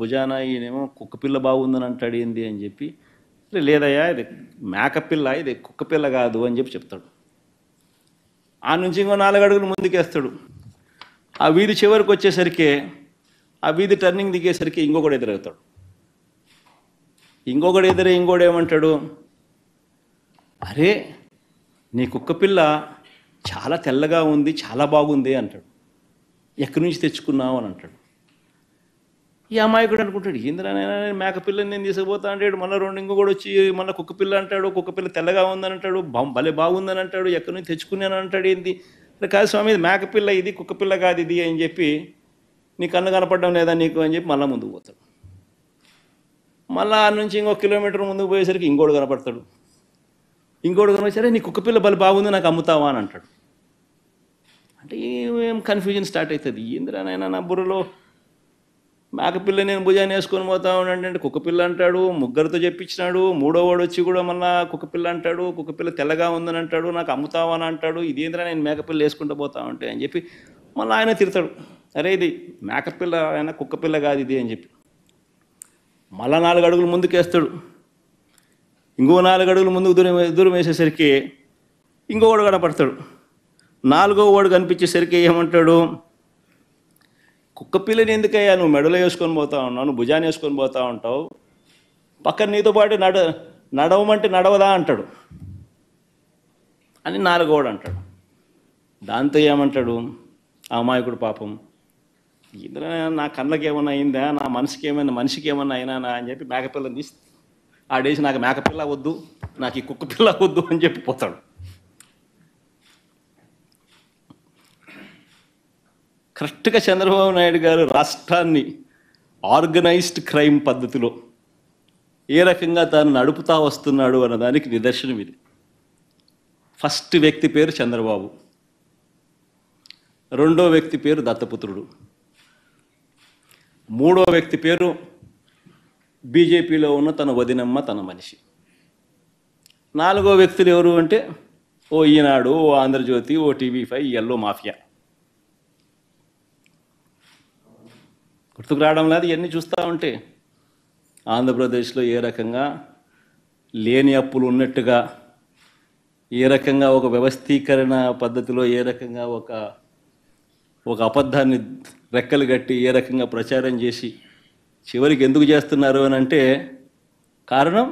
భుజాన, ఈయనేమో కుక్కపిల్ల బాగుందని అంటాడు ఏంది అని చెప్పి, లేదయ్యా ఇది మేకపిల్ల, ఇది కుక్కపిల్ల కాదు అని చెప్తాడు. ఆ నుంచి ఇంకో 4 అడుగులు ముందుకేస్తాడు. ఆ వీధి చివరికి వచ్చేసరికి, ఆ వీధి టర్నింగ్ దిగేసరికి ఇంకొకడు ఎదురవుతాడు. ఇంకోడు ఏమంటాడు, అరే నీ కుక్కపిల్ల చాలా తెల్లగా ఉంది, చాలా బాగుంది అంటాడు. ఎక్కడి నుంచి తెచ్చుకున్నావు అని అంటాడు. ఈ అమాయకుడు అనుకుంటాడు, ఏంద్రనైనా మేకపిల్లని నేను తీసుకుపోతా అంటాడు. మళ్ళీ ఇంకొకడు వచ్చి మళ్ళీ కుక్కపిల్ల అంటాడు. కుక్కపిల్ల తెల్లగా ఉందని అంటాడు, భలే బాగుందని అంటాడు, ఎక్కడి నుంచి తెచ్చుకున్నాను అంటాడు. ఏంది కాదు స్వామి, ఇది మేకపిల్ల, ఇది కుక్కపిల్ల కాదు ఇది అని చెప్పి, నీ కన్ను కనపడడం లేదా నీకు అని చెప్పి మళ్ళీ ముందుకు పోతాడు. మళ్ళీ ఆ నుంచి ఇంకొక కిలోమీటర్ ముందుకు పోయేసరికి ఇంకోడు కనపడతాడు. ఇంకోడు కనిపించారే నీ కుక్కపిల్ల బలి బాగుంది, నాకు అమ్ముతావా అని అంటాడు. అంటే ఏం కన్ఫ్యూజన్ స్టార్ట్ అవుతుంది. ఏంద్రనైనా నా బుర్రలో మేకపిల్ల నేను భుజాన్ని వేసుకొని పోతా ఉన్నాడు, కుక్కపిల్ల అంటాడు, ముగ్గురితో చెప్పించినాడు, 3వ వాడు వచ్చి కూడా మళ్ళీ కుక్కపిల్ల అంటాడు, కుక్కపిల్ల తెల్లగా ఉందని అంటాడు, నాకు అమ్ముతావా అని అంటాడు. ఇదేంద్రా నేను మేకపిల్ల వేసుకుంటూ పోతా ఉంటే అని చెప్పి మళ్ళీ ఆయన తిడతాడు, అరే ఇది మేకపిల్ల అయినా కుక్కపిల్ల కాదు ఇది అని చెప్పి. మళ్ళా 4 అడుగులు ముందుకేస్తాడు. ఇంకో 4 అడుగులు ముందుకు దూరం వేసేసరికి ఇంకోవాడు కనపడతాడు. 4వ వాడు కనిపించేసరికి ఏమంటాడు, కుక్క పిల్లని ఎందుకయ్యా నువ్వు మెడలో వేసుకొని పోతా ఉన్నావు, నువ్వు భుజాన్ని వేసుకొని పోతా ఉంటావు, పక్కన నీతో పాటు నడవమంటే నడవదా అంటాడు అని 4వ అంటాడు. దాంతో ఏమంటాడు ఆ అమాయకుడు, పాపం ఇందులో నా కళ్ళకి ఏమన్నా అయిందా, నా మనిషికి ఏమన్నా అయినా అని చెప్పి మేకపిల్లని తీసి ఆడేసి నాకు మేకపిల్ల వద్దు, నాకు ఈ కుక్క పిల్ల వద్దు అని చెప్పి పోతాడు. కరెక్ట్గా చంద్రబాబు నాయుడు గారు రాష్ట్రాన్ని ఆర్గనైజ్డ్ క్రైమ్ పద్ధతిలో ఏ రకంగా తాను నడుపుతా వస్తున్నాడు అన్నదానికి నిదర్శనం ఇది. ఫస్ట్ వ్యక్తి పేరు చంద్రబాబు, రెండో వ్యక్తి పేరు దత్తపుత్రుడు, మూడో వ్యక్తి పేరు బీజేపీలో ఉన్న తన వదినమ్మ, తన మనిషి. 4వ వ్యక్తులు ఎవరు అంటే ఓ ఈనాడు, ఓ ఆంధ్రజ్యోతి, ఓ టీవీ5, ఎల్లో మాఫియా. గుర్తుకు రావడం లేదు ఇవన్నీ చూస్తూ ఉంటే. ఆంధ్రప్రదేశ్లో ఏ రకంగా లేని అప్పులు ఉన్నట్టుగా, ఏ రకంగా ఒక వ్యవస్థీకరణ పద్ధతిలో, ఏ రకంగా ఒక అబద్ధాన్ని రెక్కలు కట్టి ఏ రకంగా ప్రచారం చేసి చివరికి ఎందుకు చేస్తున్నారు అని అంటే కారణం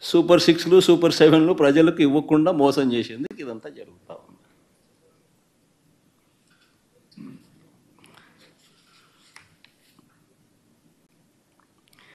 సూపర్ 6లు, సూపర్ 7లు ప్రజలకు ఇవ్వకుండా మోసం చేసేందుకు ఇదంతా జరుగుతూ ఉంది.